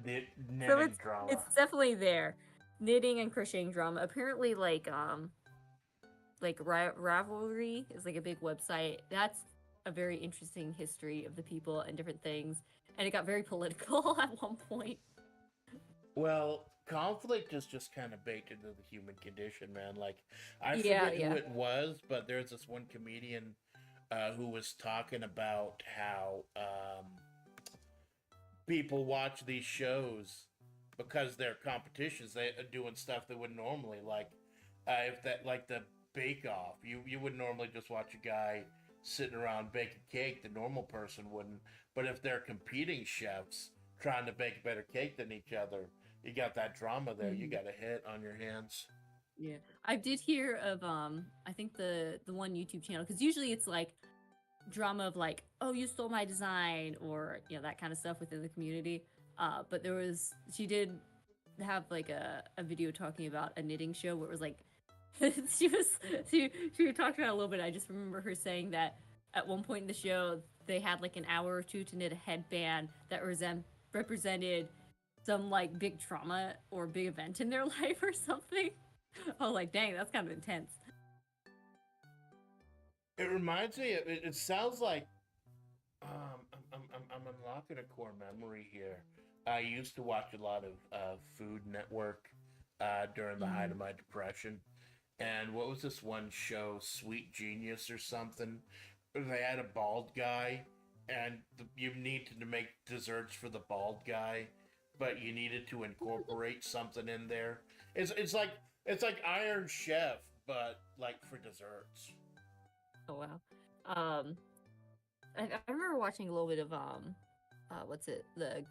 So Knitting drama. it's definitely there. Knitting and crocheting drama. Apparently like Ravelry is like a big website. That's a very interesting history of the people and different things. And it got very political at one point. Well, conflict is just kind of baked into the human condition, man. Like, I Yeah, forget who yeah. it was, but there's this one comedian who was talking about how people watch these shows because they're competitions. They are doing stuff they wouldn't normally like. If that like the Bake Off, you would normally just watch a guy sitting around baking cake. The normal person wouldn't. But if they're competing chefs trying to bake a better cake than each other, you got that drama there. You Mhm. got a hit on your hands. Yeah. I did hear of I think the one YouTube channel cuz usually it's like drama of like, "Oh, you stole my design," or, you know, that kind of stuff within the community. But there was she did have like a video talking about a knitting show where it was like she was she talked about it a little bit. I just remember her saying that at one point in the show they had like an hour or two to knit a headband that represented some like big trauma or big event in their life or something. I was like, dang, that's kind of intense. It reminds me. It sounds like I'm unlocking a core memory here. I used to watch a lot of Food Network during the height Mm. of my depression. And what was this one show, Sweet Genius or something? Where they had a bald guy, and you needed to make desserts for the bald guy, but you needed to incorporate something in there. It's like Iron Chef, but like for desserts. Oh wow. Um, I remember watching a little bit of what's it? The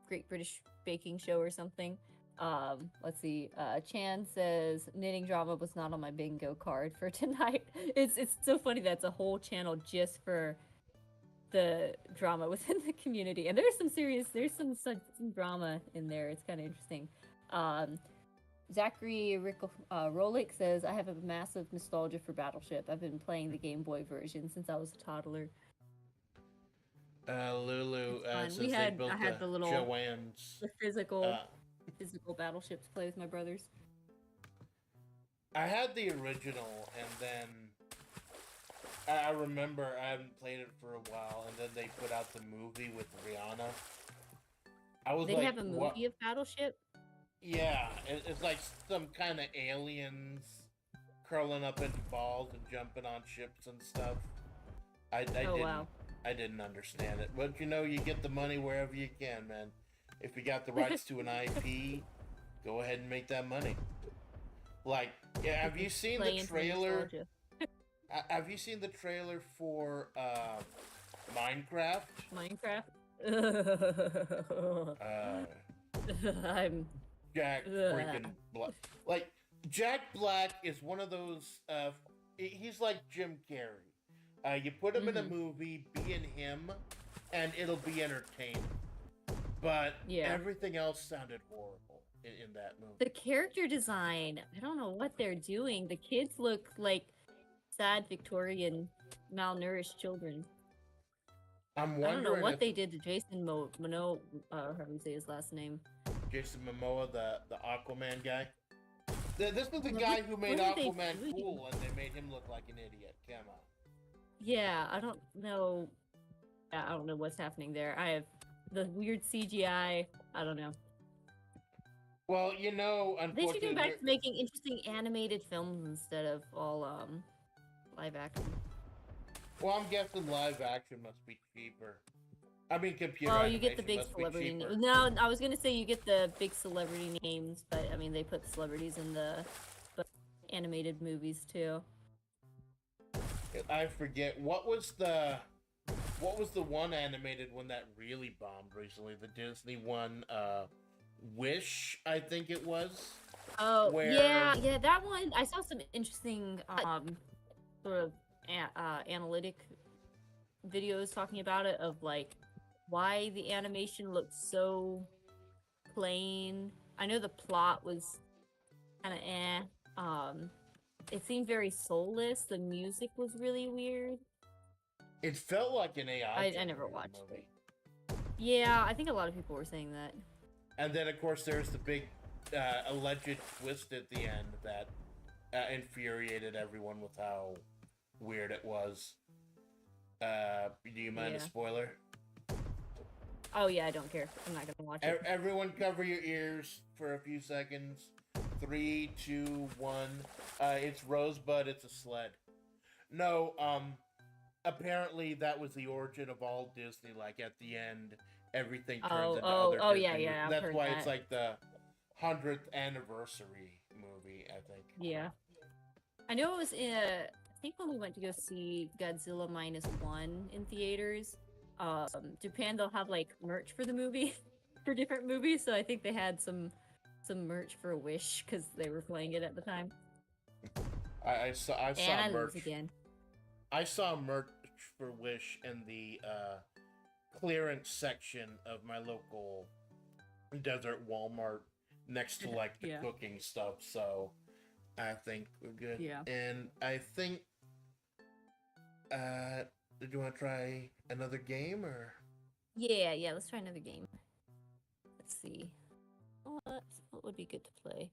Great British Baking Show or something. Let's see. Chan says knitting drama was not on my bingo card for tonight. It's so funny that's a whole channel just for the drama within the community, and there's some drama in there. It's kind of interesting. Um, Zachary Rolik says, I have a massive nostalgia for Battleship. I've been playing the Game Boy version since I was a toddler. Lulu It's fun. says they built I had the little Joanne's. the Uh, physical battleship to play with my brothers. I had the original, and then I remember I hadn't played it for a while, and then they put out the movie with Rihanna. I was They like, have a what? movie of Battleship. Yeah, it's like some kind of aliens curling up into balls and jumping on ships and stuff. I Oh, didn't wow. I didn't understand it, but you know, you get the money wherever you can, man. If you got the rights to an IP, go ahead and make that money. Like, yeah, have you seen Play the into the trailer? nostalgia. Have you seen the trailer for Minecraft? Minecraft? I'm... Jack Ugh. freaking Black. Like, Jack Black is one of those. He's like Jim Carrey. You put him in a movie, be in him, and it'll be entertaining. But Yeah. everything else sounded horrible in that movie. The character design, I don't know what they're doing. The kids look like sad Victorian malnourished children. I'm I don't know wondering what if they did to Jason Momoa, how do you say his last name? Jason Momoa, the Aquaman guy. This is the What- guy who made what are they Aquaman doing? cool, and they made him look like an idiot. Come on. Yeah, I don't know. Yeah, I don't know what's happening there. I have the weird CGI. I don't know. Well, you know, They should unfortunately, go back to making interesting animated films instead of all live action. well, I'm guessing live action must be cheaper. I mean, computer Well, you get the animation big must be celebrity. cheaper. No, I was gonna say you get the big celebrity names, but I mean they put celebrities in the animated movies too. I forget what was the one animated one that really bombed recently? The Disney one, Wish, I think it was. Oh, Where- yeah, that one. I saw some interesting sort of analytic videos talking about it, of like why the animation looked so plain. I know the plot was kind of it seemed very soulless. The music was really weird. It felt like an AI. I never generated watched movie. it. Yeah, I think a lot of people were saying that. And then, of course, there's the big alleged twist at the end that infuriated everyone with how weird it was. Do you mind a Yeah. spoiler? Oh yeah, I don't care. I'm not gonna watch it. Everyone cover your ears for a few seconds. 3, 2, 1. It's Rosebud, it's a sled. No, apparently that was the origin of all Disney. Like, at the end, everything turns into other Disney yeah, movies. I've That's heard why that. it's like the 100th anniversary movie, I think. Yeah. I know it was I think when we went to go see Godzilla -1 in theaters, Japan, they'll have like merch for the movie for different movies, so I think they had some merch for Wish because they were playing it at the time. I saw And I merch. lose again. I saw merch for Wish in the clearance section of my local desert Walmart next to like the Yeah. cooking stuff, so I think we're good. Yeah. And I think did you want to try another game or Yeah, let's try another game. Let's see. What would be good to play?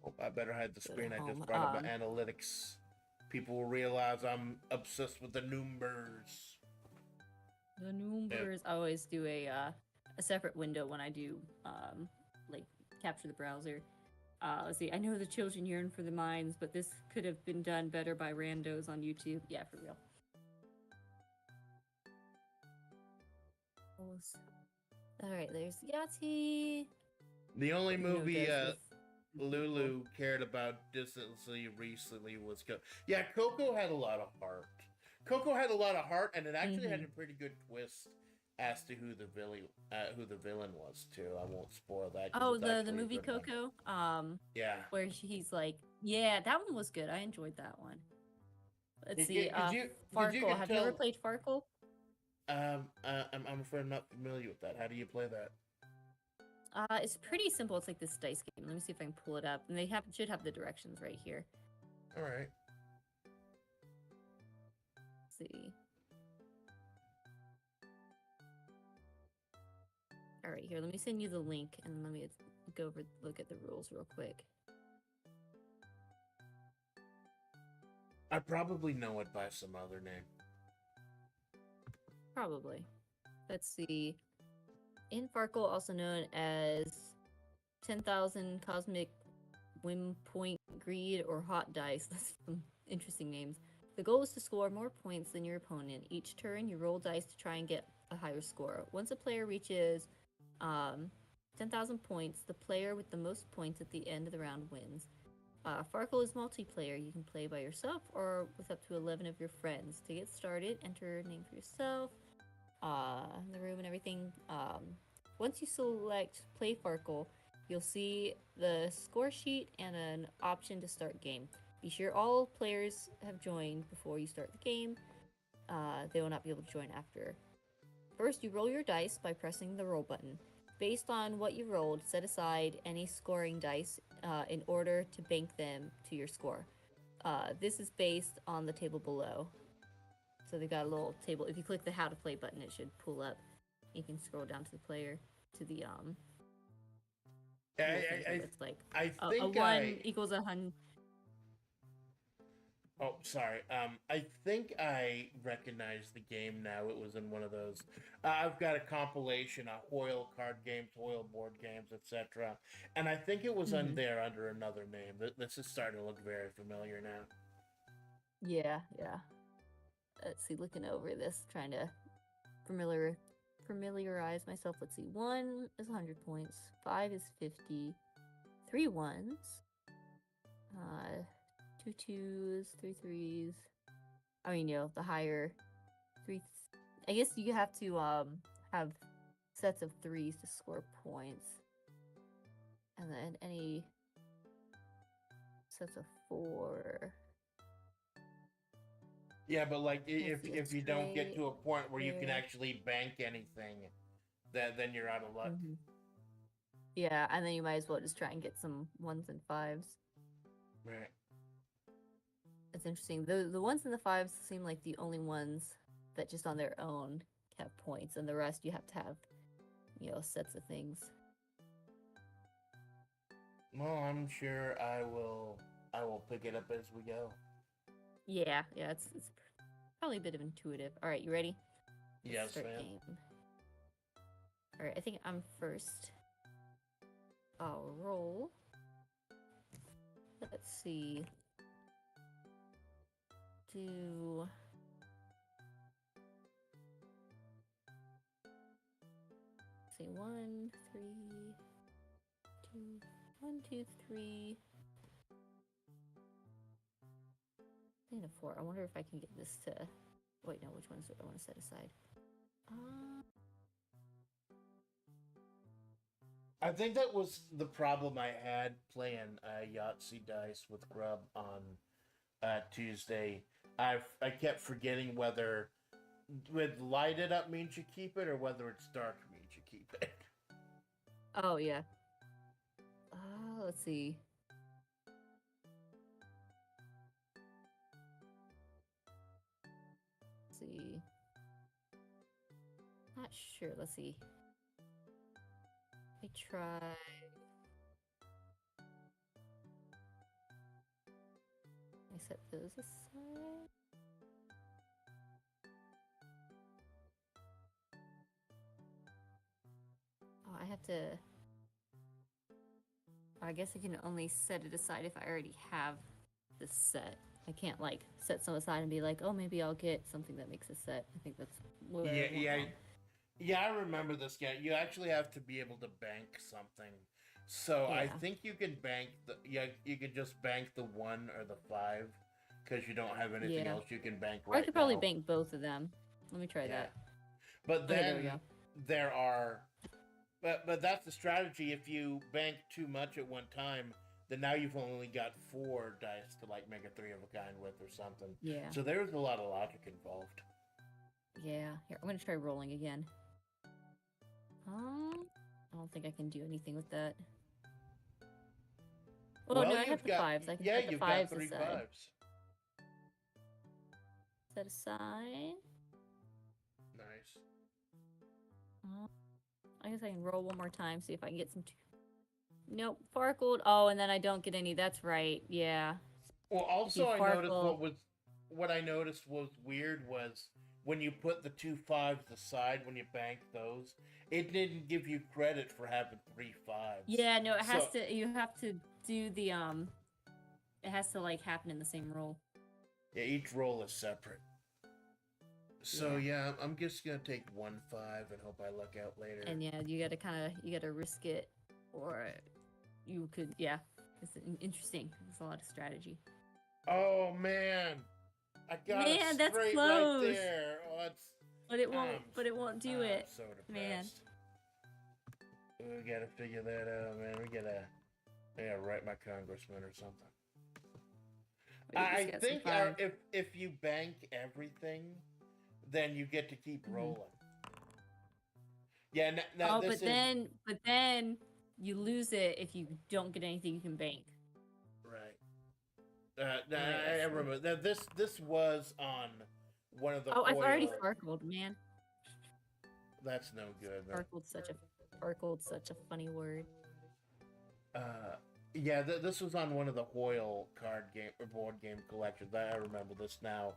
oh, I better hide the Go to screen. I home. just brought up my analytics. People will realize I'm obsessed with the numbers. The numbers. I always do a separate window when I do like capture the browser. Let's see. I know the children yearn for the mines, but this could have been done better by randos on YouTube. Yeah, for real. All right, there's Yahtzee. The only You know, movie does with Lulu cared about distantly recently was yeah, Coco had a lot of heart. Coco had a lot of heart, and it actually had a pretty good twist as to who the villain was too. I won't spoil that. 'Cause Oh, it's the actually a movie good one. Coco. Yeah. Where he's like, yeah, that one was good. I enjoyed that one. Let's Did see. you- did you Farkle. Have you ever tell- played Farkle? I'm afraid I'm not familiar with that. How do you play that? It's pretty simple. It's like this dice game. Let me see if I can pull it up. And they should have the directions right here. All right. Let's see. All right, here. Let me send you the link, and let me go over look at the rules real quick. I probably know it by some other name. Probably. Let's see. In Farkle, also known as 10,000 Cosmic Whim Point greed, or hot dice. That's some interesting names. The goal is to score more points than your opponent. Each turn, you roll dice to try and get a higher score. Once a player reaches 10,000 points, the player with the most points at the end of the round wins. Farkle is multiplayer. You can play by yourself or with up to 11 of your friends. To get started, enter a name for yourself, the room and everything. Once you select Play Farkle, you'll see the score sheet and an option to start game. Be sure all players have joined before you start the game. They will not be able to join after. First, you roll your dice by pressing the roll button. Based on what you rolled, set aside any scoring dice in order to bank them to your score. This is based on the table below. So they've got a little table. If you click the How to Play button, it should pull up. You can scroll down to the player, to the it's like I a think 1 equals 100. Oh, sorry. I think I recognize the game now. It was in one of those. I've got a compilation of Hoyle card games, Hoyle board games, etc. And I think it was on there under another name. This is starting to look very familiar now. Yeah. Let's see, looking over this, trying to familiarize myself. Let's see, 1 is 100 points, 5 is 50, 3 ones, 2 twos, 3 threes. I mean, the higher 3. I guess you have to have sets of 3s to score points, and then any sets of 4. Yeah, but like if you don't get to a point where you can actually bank anything, then you're out of luck. Yeah, and then you might as well just try and get some 1s and 5s. Right. It's interesting. The 1s and the 5s seem like the only ones that just on their own have points, and the rest you have to have, sets of things. Well, I'm sure I will pick it up as we go. Yeah, it's probably a bit of intuitive. All right, you ready? Yes, start ma'am. Game. All right, I think I'm first. I'll roll. Let's see. Do say 1, 3, 2, 1, 2, 3. And a 4. I wonder if I can get this to. Wait, no. Which ones do I want to set aside? I think that was the problem I had playing Yahtzee dice with Grub on Tuesday. I kept forgetting whether with lighted up means you keep it or whether it's dark means you keep it. Oh yeah. Let's see. Not sure. Let's see. Let me try. I set those aside. Oh, I have to. I guess I can only set it aside if I already have this set. I can't like set some aside and be like, oh, maybe I'll get something that makes a set. I think that's what Yeah, I remember this guy. You actually have to be able to bank something. So yeah. I think you can bank you can just bank the 1 or the 5 because you don't have anything else you can bank right now. I could probably bank both of them. Let me try that. But then there are but that's the strategy. If you bank too much at one time, then now you've only got 4 dice to like make a 3 of a kind with or something. Yeah. So there's a lot of logic involved. Yeah. Here, I'm gonna try rolling again. I don't think I can do anything with that. Well, no, I have the 5s. I can set the 5s got 3 aside. 5s. Set aside. Nice. I guess I can roll one more time, see if I can get some. Nope, Farkled. Oh, and then I don't get any. That's right. Yeah. Well, also I noticed what I noticed was weird was when you put the 2 5s aside when you bank those, it didn't give you credit for having 3 5s. Yeah, no, it has to. You have to do the It has to like happen in the same roll. Yeah, each roll is separate. So yeah, I'm just gonna take 1-5 and hope I luck out later. And yeah, you gotta risk it, or you could It's interesting. It's a lot of strategy. Oh man, I got it straight that's right close. there. Oh, it's. But it won't. But it won't do it. So depressed. Man. We gotta figure that out, man. I gotta write my congressman or something. I think if you bank everything, then you get to keep rolling. Yeah. But then you lose it if you don't get anything you can bank. Right. I remember that this was on one of the. Oh, I've already sparkled, man. That's no good. Sparkled, such a funny word. Yeah, this was on one of the Hoyle card game or board game collections. I remember this now.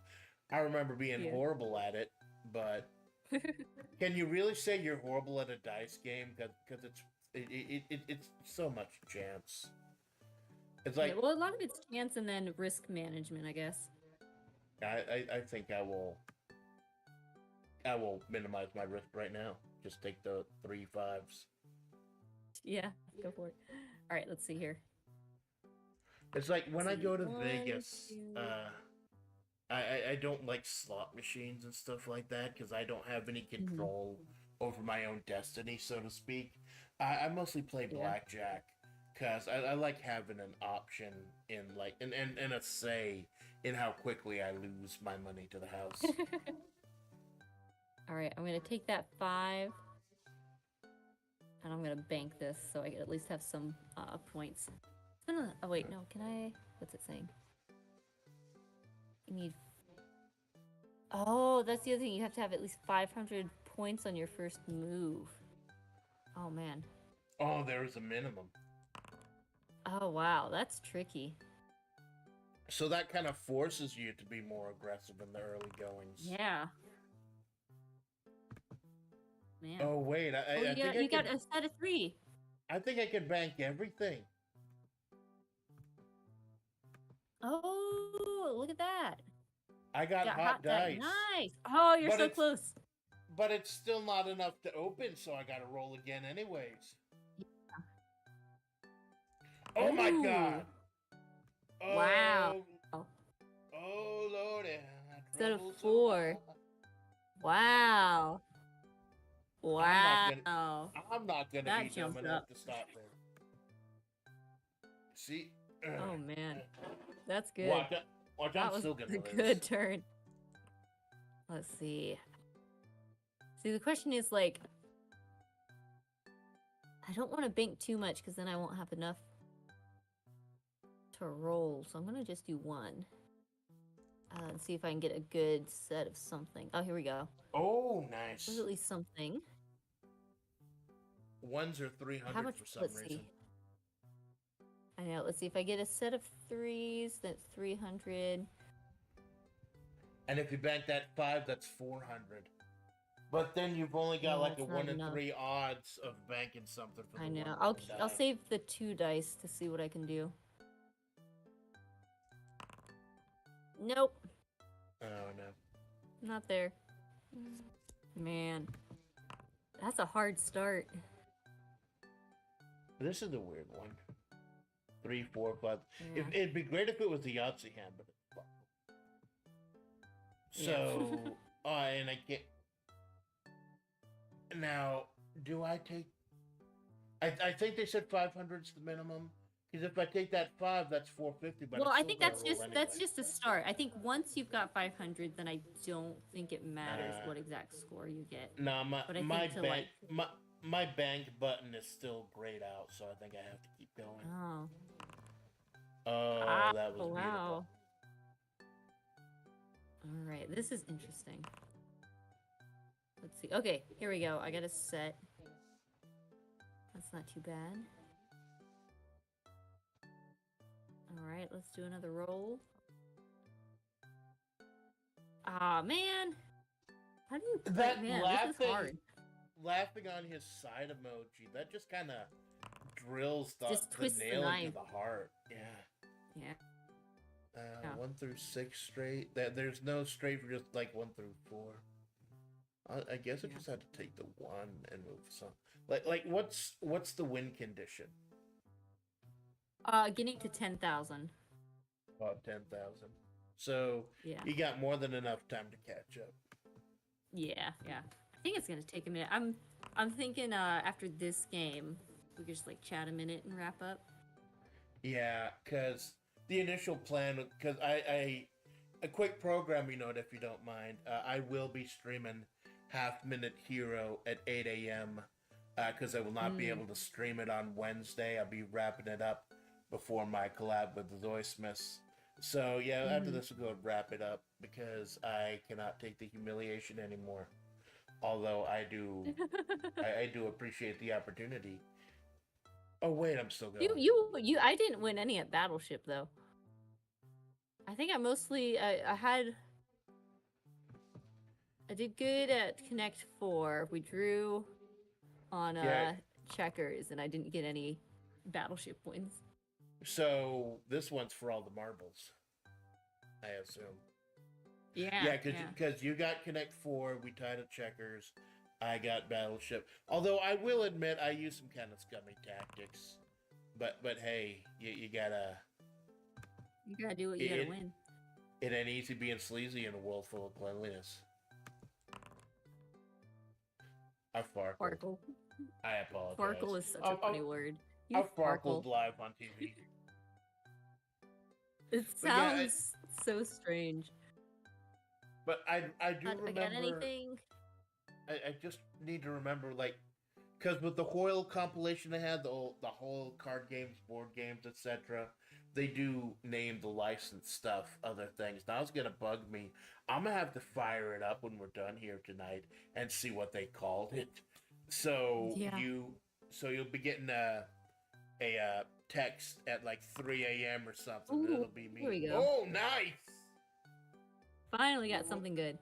I remember being horrible at it, but can you really say you're horrible at a dice game? Because it's so much chance. It's like well, a lot of it's chance and then risk management, I guess. I think I will minimize my risk right now. Just take the 3 5s. Yeah, go for it. All right, let's see here. It's like when I go to Vegas, I don't like slot machines and stuff like that because I don't have any control over my own destiny, so to speak. I mostly play blackjack because I like having an option in and a say in how quickly I lose my money to the house. All right, I'm gonna take that 5, and I'm gonna bank this so I can at least have some points. Oh wait, no. Can I? What's it saying? You need. Oh, that's the other thing. You have to have at least 500 points on your first move. Oh man. Oh, there is a minimum. Oh wow, that's tricky. So that kind of forces you to be more aggressive in the early goings. Yeah. Man. Oh wait, I think you got a set of 3. I think I could bank everything. Oh, look at that! I got hot dice. Nice. Oh, you're so close. But it's still not enough to open, so I gotta roll again anyways. Yeah. Oh my god! Oh, wow. Oh lordy. Instead of 4. Wow. Wow. I'm not gonna be dumb enough to stop there. See? Oh man. That's good. Watch, I'm still gonna lose. That was a good turn. Let's see. See, the question is like, I don't want to bank too much because then I won't have enough to roll. So I'm gonna just do 1. And see if I can get a good set of something. Oh, here we go. Oh, nice. There's at least something. 1s are 300 How much, for some reason. See. I know. Let's see if I get a set of 3s. That's 300. And if you bank that 5, that's 400. But then you've only got like a 1 in 3 odds of banking something for the I know. one I'll save the 2 dice to see what I can do. Nope. Oh no. Not there. Man. That's a hard start. This is a weird one. 3, 4, 5. Yeah. It'd be great if it was the Yahtzee hand, but it's fucked. So, and I get. Now, do I take? I think they said 500's the minimum. Because if I take that 5, that's 450. But well, I think that's just a start. I think once you've got 500, then I don't think it matters what exact score you get. No, my bank button is still grayed out, so I think I have to keep going. Oh. Oh, that was wow. beautiful. All right, this is interesting. Let's see. Okay, here we go. I got a set. That's not too bad. All right, let's do another roll. Ah, man. How do you... That man, laughing, this is hard. Laughing on his side emoji, that just kind of drills the nail into the heart. Yeah. Yeah. Yeah. 1 through 6 straight. There's no straight for just like 1 through 4. I guess I Yeah. just had to take the one and move some. Like what's the win condition? Getting to 10,000. About 10,000. So Yeah. you got more than enough time to catch up. Yeah, yeah. I think it's gonna take a minute. I'm thinking after this game, we could just like chat a minute and wrap up. Yeah, because the initial plan, because a quick programming note if you don't mind, I will be streaming Half Minute Hero at 8 a.m. Because I will not be able to stream it on Wednesday. I'll be wrapping it up before my collab with the Zoismiths. So yeah, after this we'll go and wrap it up because I cannot take the humiliation anymore. Although I do, I do appreciate the opportunity. Oh wait, I'm still going. You. I didn't win any at Battleship though. I think I did good at Connect 4. We drew on Yeah. checkers, and I didn't get any Battleship points. So this one's for all the marbles, I assume. Yeah. Because you got Connect 4, we tied at checkers. I got Battleship. Although I will admit I used some kind of scummy tactics. But hey, you gotta do what you gotta win. It ain't easy being sleazy in a world full of cleanliness. I farkled. I apologize. Farkle is such a funny word. I farkled live on TV. It sounds so strange. But I do remember. Got anything? I just need to remember, like, because with the Hoyle compilation they had, the whole card games, board games, etc., they do name the licensed stuff other things. Now it's gonna bug me. I'm gonna have to fire it up when we're done here tonight and see what they called it. So you'll be getting a text at like 3 a.m. or something. Ooh, it'll be me. Here we go. Oh, nice! Finally got something good.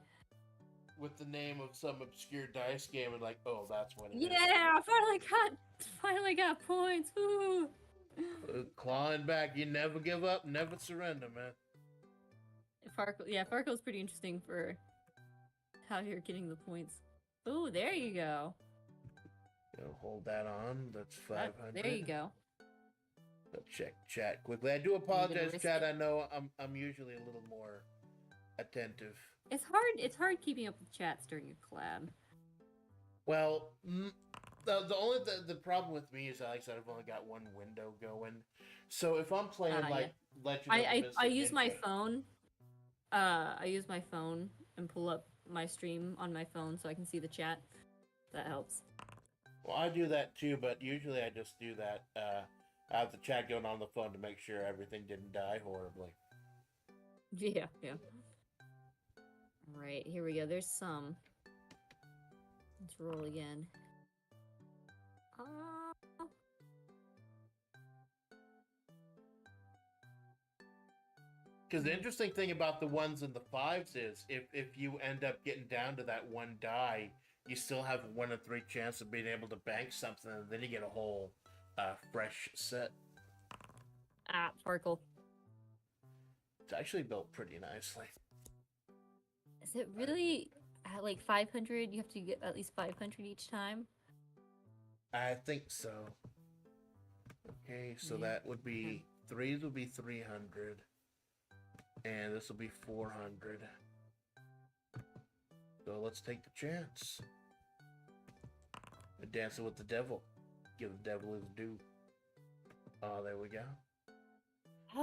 With the name of some obscure dice game and like, oh, that's what it is. Yeah, finally got points. Ooh. Clawing back, you never give up, never surrender, man. Farkle's pretty interesting for how you're getting the points. Oh, there you go. Hold that on. That's 500. There you go. Let's check chat quickly. I do apologize, chat. I know I'm usually a little more attentive. It's hard keeping up with chats during a collab. Well, the problem with me is, like I said, I've only got one window going. So if I'm playing Legend of the Mystic I use my Ninja- phone. I use my phone and pull up my stream on my phone so I can see the chat. That helps. Well, I do that too, but usually I just do that. I have the chat going on the phone to make sure everything didn't die horribly. Yeah. All right, here we go. There's some. Let's roll again. Because the interesting thing about the 1s and the 5s is if you end up getting down to that one die, you still have 1 in 3 chance of being able to bank something, and then you get a whole fresh set. Farkle. It's actually built pretty nicely. Is it really at like 500? You have to get at least 500 each time? I think so. Okay, so that would be... 3s would be 300. And this will be 400. So let's take the chance. And dancing with the devil. Give the devil his due. Oh, there we go.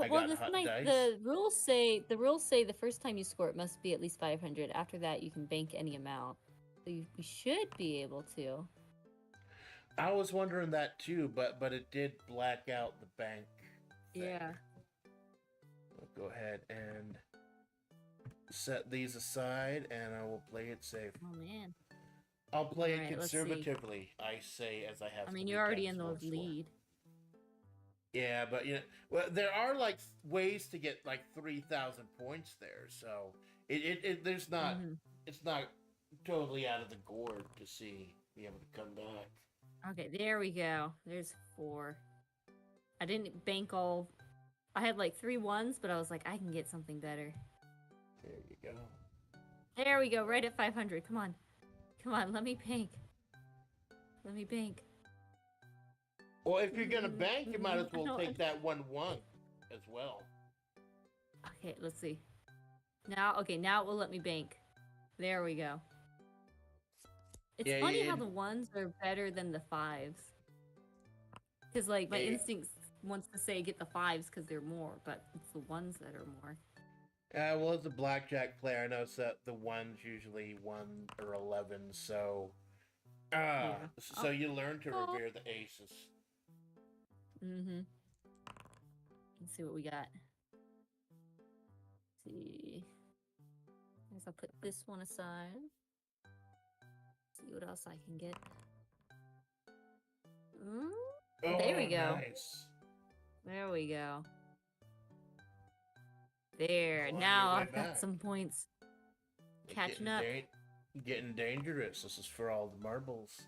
Well, the rules say the first time you score it must be at least 500. After that, you can bank any amount. So you should be able to. I was wondering that too, but it did black out the bank thing. Yeah. Go ahead and set these aside, and I will play it safe. Oh man. I'll play it conservatively. I say as I have. I mean, you're already in the lead. Yeah, but well, there are like ways to get like 3,000 points there, so there's not it's not totally out of the gourd to be able to come back. Okay, there we go. There's 4. I didn't bank all I had like 3 ones, but I was like, I can get something better. There you go. There we go, right at 500. Come on. Come on, let me bank. Let me bank. Well, if you're gonna bank, you might as well No, take that 1-1 as well. Okay, let's see. Now it will let me bank. There we go. It's Yeah, funny how the 1s are better than the 5s. Because, like, my instinct wants to say get the 5s because they're more, but it's the 1s that are more. Well, as a blackjack player, I notice that the 1's usually 1 or 11, so... Yeah. So you learn to revere the aces. Mm-hmm. Let's see what we got. Let's see. I guess I'll put this one aside. See what else I can get. There we go. Nice. There we go. There. Well, now way I've got back. some points. Catching up. Getting dangerous. This is for all the marbles.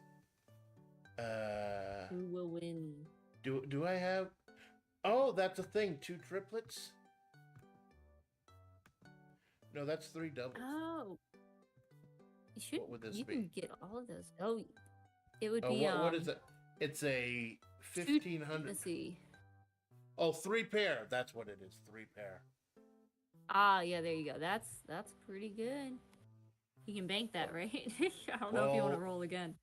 Who will win? Do I have... Oh, that's a thing. 2 triplets? No, that's 3 doubles. Oh. You should. What would this you be? can get all of those. Oh, it would be. What is it? It's a 1500. Let's see. Oh, 3 pair. That's what it is. 3 pair. Ah, yeah, there you go. That's pretty good. You can bank that, right? I don't know if you want to roll again.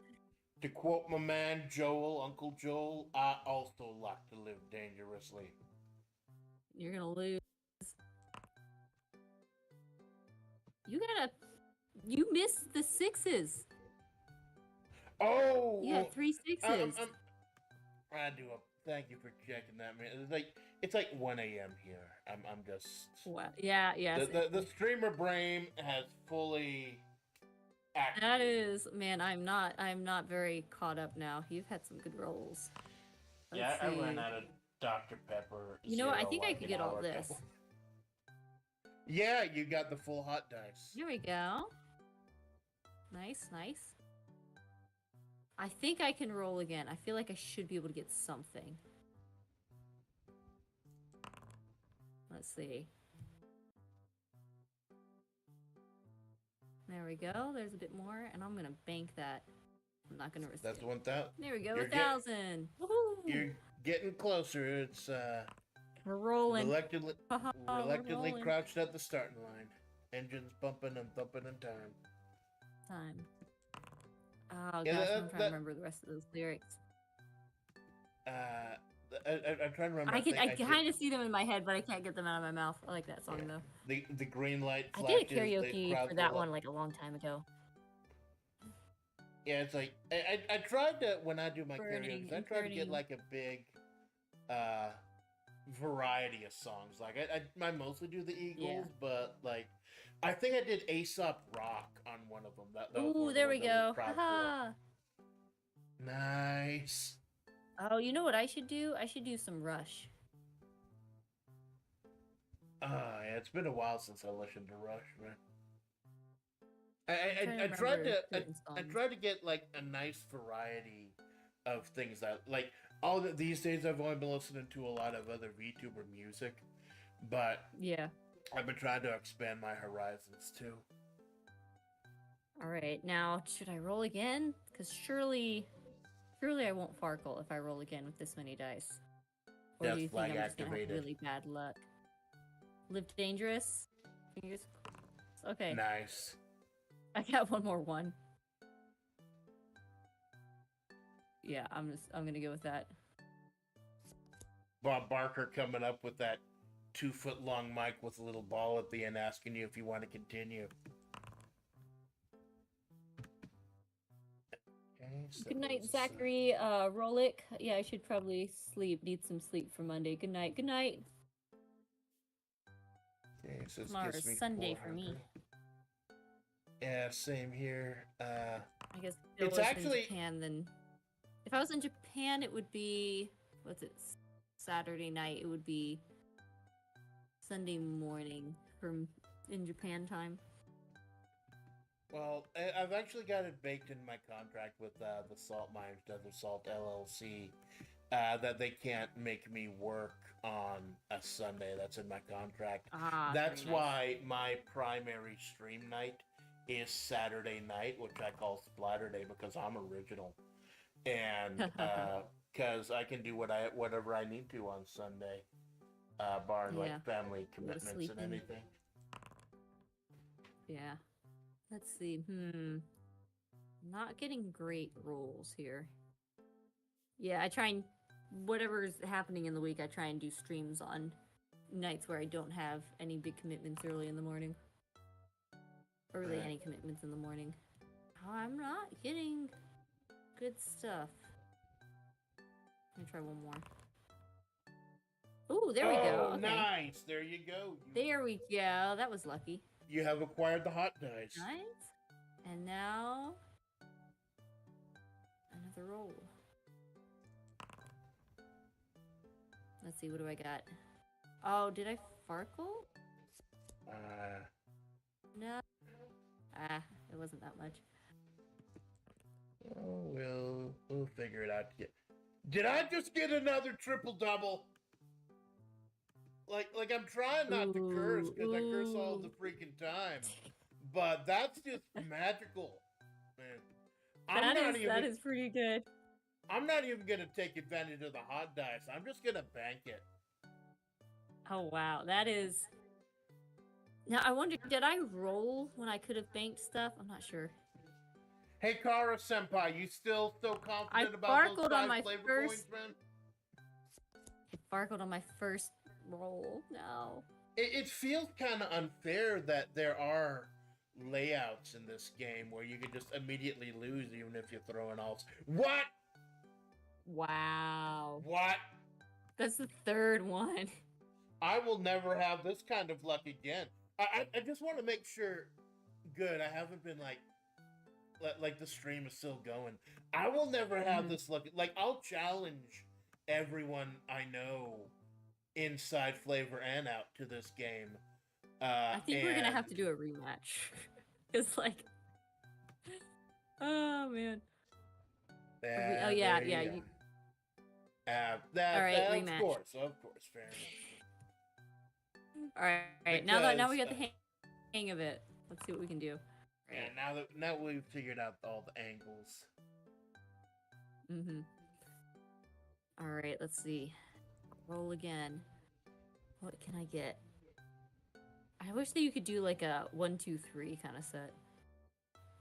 To quote my man Joel, Uncle Joel, I also like to live dangerously. You're gonna lose. You missed the 6s. Oh! You had 3 6s. I do. Thank you for checking that, man. It's like 1 a.m. here. I'm just. What? Yeah. The streamer brain has fully activated. That is, man. I'm not very caught up now. You've had some good rolls. I ran out of Dr. Pepper. You know what? I think I could get all this. Yeah, you got the full hot dice. Here we go. Nice. I think I can roll again. I feel like I should be able to get something. Let's see. There we go. There's a bit more, and I'm gonna bank that. I'm not gonna risk it. That's 1,000. There we go. 1,000. Woohoo! You're getting closer. It's We're rolling. Reluctantly crouched at the starting line. Engines bumping and thumping in time. Oh gosh, I'm trying to remember the rest of those lyrics. I'm trying to remember. I kind of see them in my head, but I can't get them out of my mouth. I like that song though. The green light I flashes. did a karaoke for that one like a long time ago. Yeah, it's like I tried to, when I do my karaoke, I try to get like a big variety of songs. Like I mostly do the Eagles, but like I think I did Aesop Rock on one of them. Ooh, there we go. Haha. Nice. Oh, you know what I should do? I should do some Rush. Yeah, it's been a while since I listened to Rush, man. I tried to get like a nice variety of things that like these days I've only been listening to a lot of other VTuber music, but yeah, I've been trying to expand my horizons too. All right, now should I roll again? Because surely I won't farkle if I roll again with this many dice. Or do you think I'm just gonna have really bad luck? Live dangerous. Fingers crossed. Okay. Nice. I got one more 1. Yeah, I'm gonna go with that. Bob Barker coming up with that 2-foot-long mic with a little ball at the end, asking you if you want to continue. Okay, so good night, Zachary. Rolik. Yeah, I should probably sleep. Need some sleep for Monday. Good night. Good night. Okay, so tomorrow's Sunday for me. Yeah, same here. I guess if it's actually in Japan, then if I was in Japan, it would be Saturday night. It would be Sunday morning in Japan time. Well, I've actually got it baked in my contract with the Salt Mines Desert Salt LLC that they can't make me work on a Sunday. That's in my contract. Ah, very That's nice. why my primary stream night is Saturday night, which I call Splatter Day because I'm original, and because I can do whatever I need to on Sunday, barring Yeah. like family Go to commitments sleep and in. anything. Yeah. Let's see. Not getting great rolls here. Yeah, I try and whatever's happening in the week, I try and do streams on nights where I don't have any big commitments early in the morning. Or really Right. any commitments in the morning. I'm not getting good stuff. I'm gonna try one more. Ooh, there we go. Oh, Okay. nice! There you go. There we go. That was lucky. You have acquired the hot dice. Nice. And now another roll. Let's see, what do I got? Oh, did I farkle? No. It wasn't that much. Oh, we'll figure it out. Did I just get another triple double? Like I'm trying not to curse because I curse all the freaking time, but that's just magical, man. That is pretty good. I'm not even gonna take advantage of the hot dice. I'm just gonna bank it. Oh wow, that is. Now I wonder, did I roll when I could have banked stuff? I'm not sure. Hey, Kara Senpai, you still so confident I about those farkled on 5 my flavor first- coins, man? I farkled on my first roll. No. It feels kind of unfair that there are layouts in this game where you can just immediately lose even if you're throwing alts. What? Wow. What? That's the third one. I will never have this kind of luck again. I just want to make sure. Good, I haven't been like the stream is still going. I will never have this luck. Like, I'll challenge everyone I know inside Flavor and out to this game. I think we're gonna have to do a rematch. It's like, oh man. Oh yeah, yeah. All right, rematch. Of course, fair enough. All right. Now we got the hang of it. Let's see what we can do. Yeah, now we've figured out all the angles. All right, let's see. Roll again. What can I get? I wish that you could do like a 1, 2, 3 kind of set.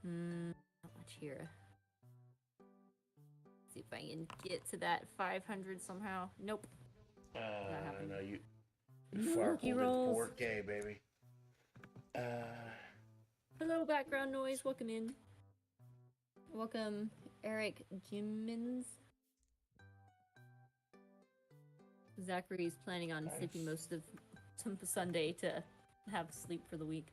Not much here. See if I can get to that 500 somehow. Nope. No, you Lucky farkled rolls. in 4K, baby. Hello, background noise. Welcome in. Welcome, Eric Jimmins. Zachary's planning on sleeping most of Sunday to have sleep for the week.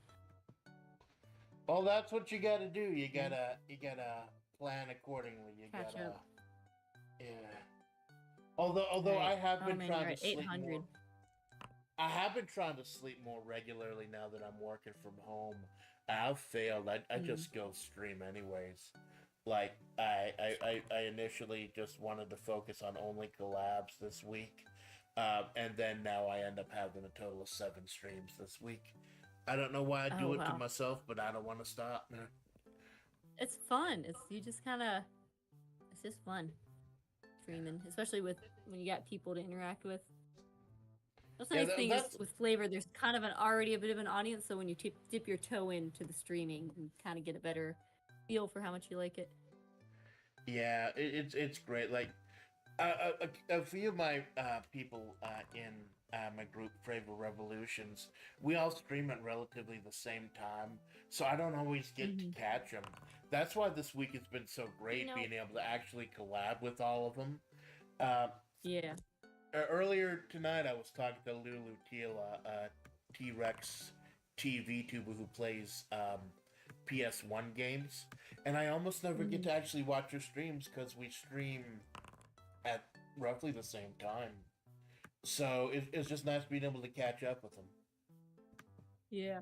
Well, that's what you gotta do. You gotta plan accordingly. You Catch gotta, up. yeah. Although I have been trying to sleep 800. more. I have been trying to sleep more regularly now that I'm working from home. I've failed. I just go stream anyways. Like I initially just wanted to focus on only collabs this week, and then now I end up having a total of 7 streams this week. I don't know why I do it to myself, but I don't want to stop. It's fun. It's just fun streaming, especially when you got people to interact with. That's the nice thing is with Flavor, there's kind of already a bit of an audience, so when you dip your toe into the streaming, you kind of get a better feel for how much you like it. Yeah, it's great. Like a few of my people in my group, Flavor Revolutions, we all stream at relatively the same time, so I don't always get to catch them. That's why this week has been so great, being able to actually collab with all of them. Yeah. Earlier tonight, I was talking to Lulu Tila, T-Rex TV tuber who plays PS1 games, and I almost never get to actually watch her streams because we stream at roughly the same time. So it's just nice being able to catch up with them. Yeah.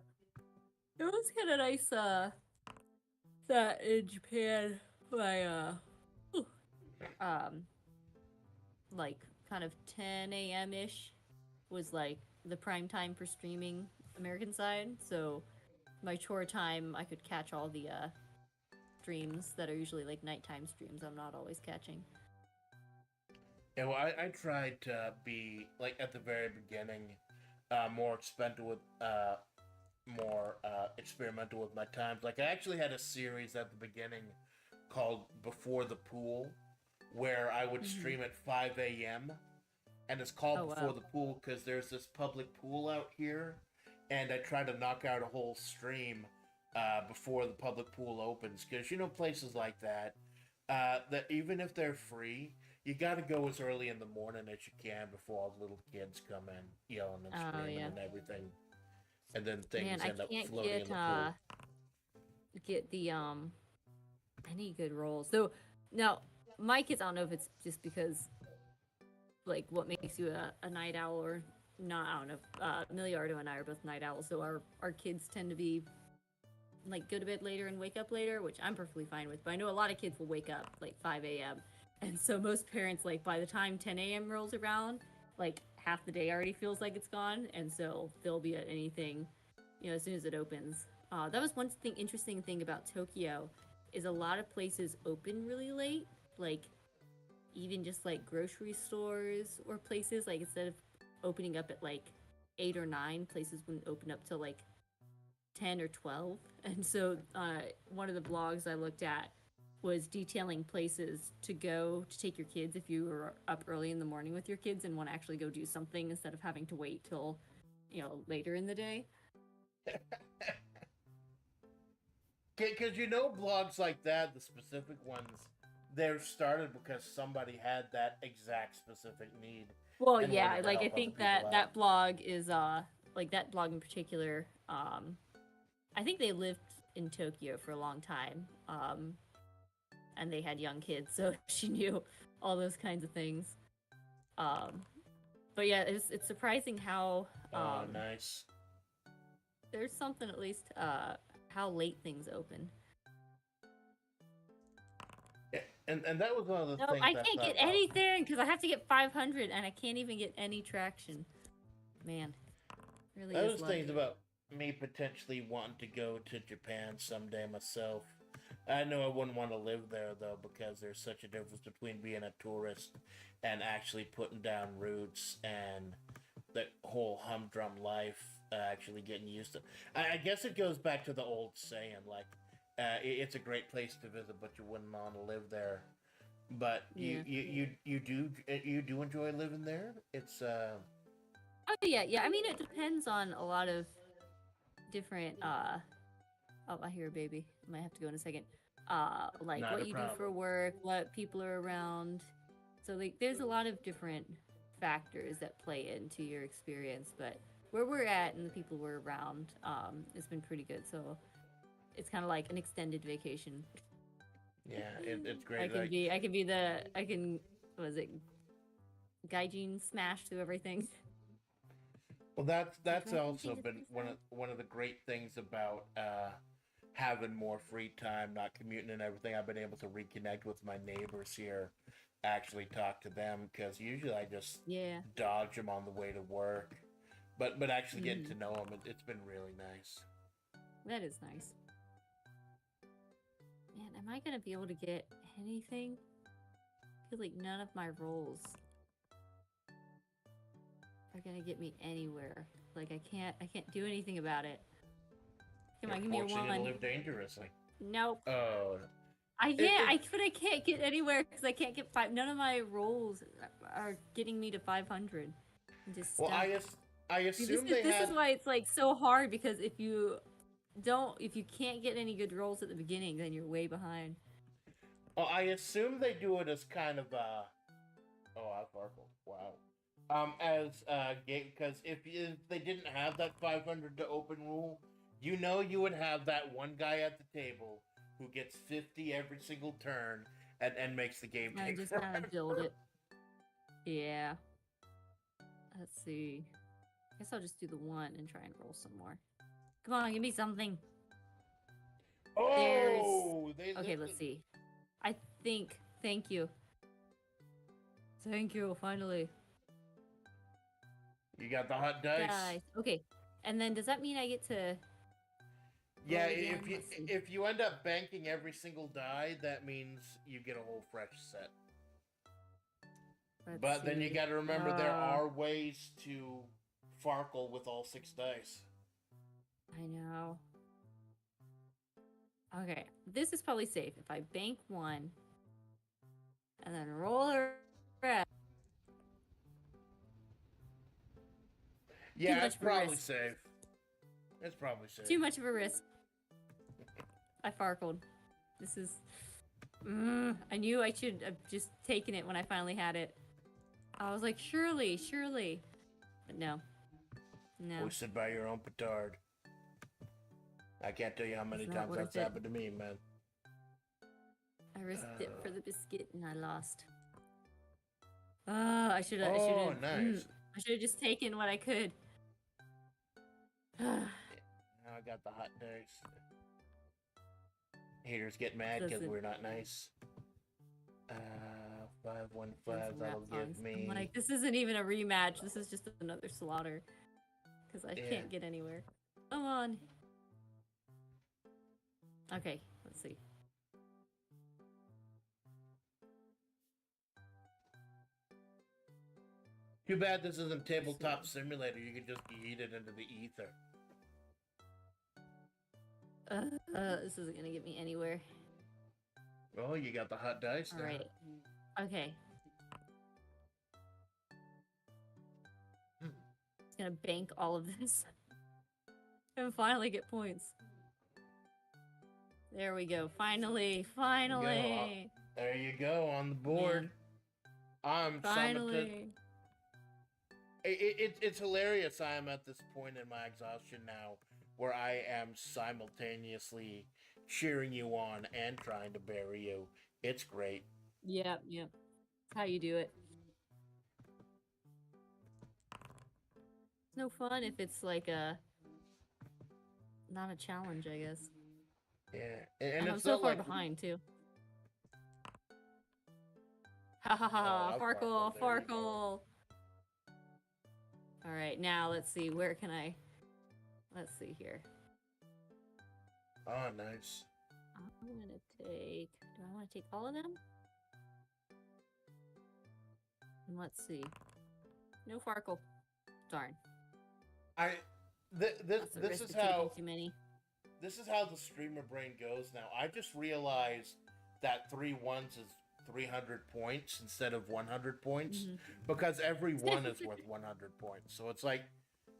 It was kind of nice that in Japan, my um, like kind of 10 a.m. ish was like the prime time for streaming American side. So my chore time, I could catch all the streams that are usually like nighttime streams. I'm not always catching. Yeah, well, I tried to be like at the very beginning, more experimental with my times. Like I actually had a series at the beginning called Before the Pool, where I would Mm-hmm. stream at 5 a.m. and it's called Oh Before wow. the Pool because there's this public pool out here, and I try to knock out a whole stream before the public pool opens because you know places like that even if they're free, you got to go as early in the morning as you can before all the little kids come in yelling and Oh screaming yeah. and everything, and then Man, things I end up can't floating in the pool. get the any good roles. So now my kids, I don't know if it's just because like what makes you a night owl or not. I don't know. Miliardo and I are both night owls, so our kids tend to be like go to bed later and wake up later, which I'm perfectly fine with. But I know a lot of kids will wake up like 5 a.m. And so most parents, like by the time 10 a.m. rolls around, like half the day already feels like it's gone, and so they'll be at anything, as soon as it opens. That was one thing interesting thing about Tokyo, is a lot of places open really late, like even just like grocery stores or places like instead of opening up at like 8 or 9, places wouldn't open up till like 10 or 12. And so one of the blogs I looked at was detailing places to go to take your kids if you were up early in the morning with your kids and want to actually go do something instead of having to wait till, later in the day. Because you know blogs like that, the specific ones, they're started because somebody had that exact specific need Well, and yeah, wanted to like I help other think people that out. that blog is like that blog in particular, I think they lived in Tokyo for a long time. And they had young kids, so she knew all those kinds of things. Um, but yeah, it's surprising how Oh, nice. there's something at least how late things open. Yeah, and that was one of the Nope, things I I can't thought get about. anything because I have to get 500 and I can't even get any traction. Man, really is Those things lucky. about me potentially wanting to go to Japan someday myself. I know I wouldn't want to live there though because there's such a difference between being a tourist and actually putting down roots and the whole humdrum life. Actually getting used to. I guess it goes back to the old saying like, it's a great place to visit, but you wouldn't want to live there. But Yeah. you do enjoy living there. It's Oh yeah, yeah. I mean, it depends on a lot of different. Oh, I hear a baby. I might have to go in a second. Like not what a you do for problem. work, what people are around. So like, there's a lot of different factors that play into your experience. But where we're at and the people we're around, it's been pretty good. So it's kind of like an extended vacation. Yeah, it's great. Like, I can be I can, what is it, gaijin smash through everything. well, Like, that's do I have to also change been this side? one of the great things about having more free time, not commuting and everything. I've been able to reconnect with my neighbors here, actually talk to them because usually I just Yeah. dodge them on the way to work. But actually getting Mm-hmm. to know them, it's been really nice. That is nice. Man, am I gonna be able to get anything? I feel like none of my rolls are gonna get me anywhere. Like I can't do anything about it. Come You're on, give me a forcing you to one. live dangerously. Nope. Oh, I it but I can't get anywhere because I can't get five. None of my rolls are getting me to 500. I'm just well, stuck. I See, assume they this is had. why it's like so hard because if you can't get any good rolls at the beginning, then you're way behind. Well, I assume they do it as kind of oh, I sparkled. Wow. As game, because if they didn't have that 500 to open rule, you know you would have that one guy at the table who gets 50 every single turn and makes the game And take just kind of build forever. it. Yeah. Let's see. Guess I'll just do the one and try and roll some more. Come on, give me something. Oh, they Okay, lifted. let's see. I think. Thank you. Thank you, finally. You got the hot dice. Dice. Okay. And then does that mean I get to Yeah, roll again? if you Let's see. if you end up banking every single die, that means you get a whole fresh set. Let's But then you see. got to remember there are ways to farkle with all 6 dice. I know. Okay, this is probably safe. If I bank 1 and then roll the rest. Yeah, much it's of a probably risk. safe. It's probably safe. Too much of a risk. I farkled. This is... I knew I should have just taken it when I finally had it. I was like, surely. But no. No. Hoisted by your own petard. I can't tell you how many It's not times worth that's it. happened to me, man. I risked it for the biscuit and I lost. I should have. Oh, nice. I should have just taken what I could. Now I got the hot dice. Haters get mad because we're not nice. 515, that'll give me... I'm like, this isn't even a rematch. This is just another slaughter. Because I can't get anywhere. Come on. Okay, let's see. Too bad this isn't Tabletop Simulator. You could just yeet it into the ether. This isn't gonna get me anywhere. Oh, you got the hot dice now. Alright. Okay. Just gonna bank all of this. And finally get points. There we go. Finally. There you go, on the board. I'm finally. It's hilarious. I am at this point in my exhaustion now where I am simultaneously cheering you on and trying to bury you. It's great. Yep. That's how you do it. It's no fun if it's like not a challenge, I guess. Yeah, and I'm it's so not far like... behind too. Ha! Farkle! All right, now let's see. Where can I? Let's see here. Oh, nice. I'm gonna take. Do I want to take all of them? And let's see. No Farkle. Darn. This is how too many. This is how the streamer brain goes now. I just realized that 3 ones is 300 points instead of 100 points because every one is worth 100 points. So it's like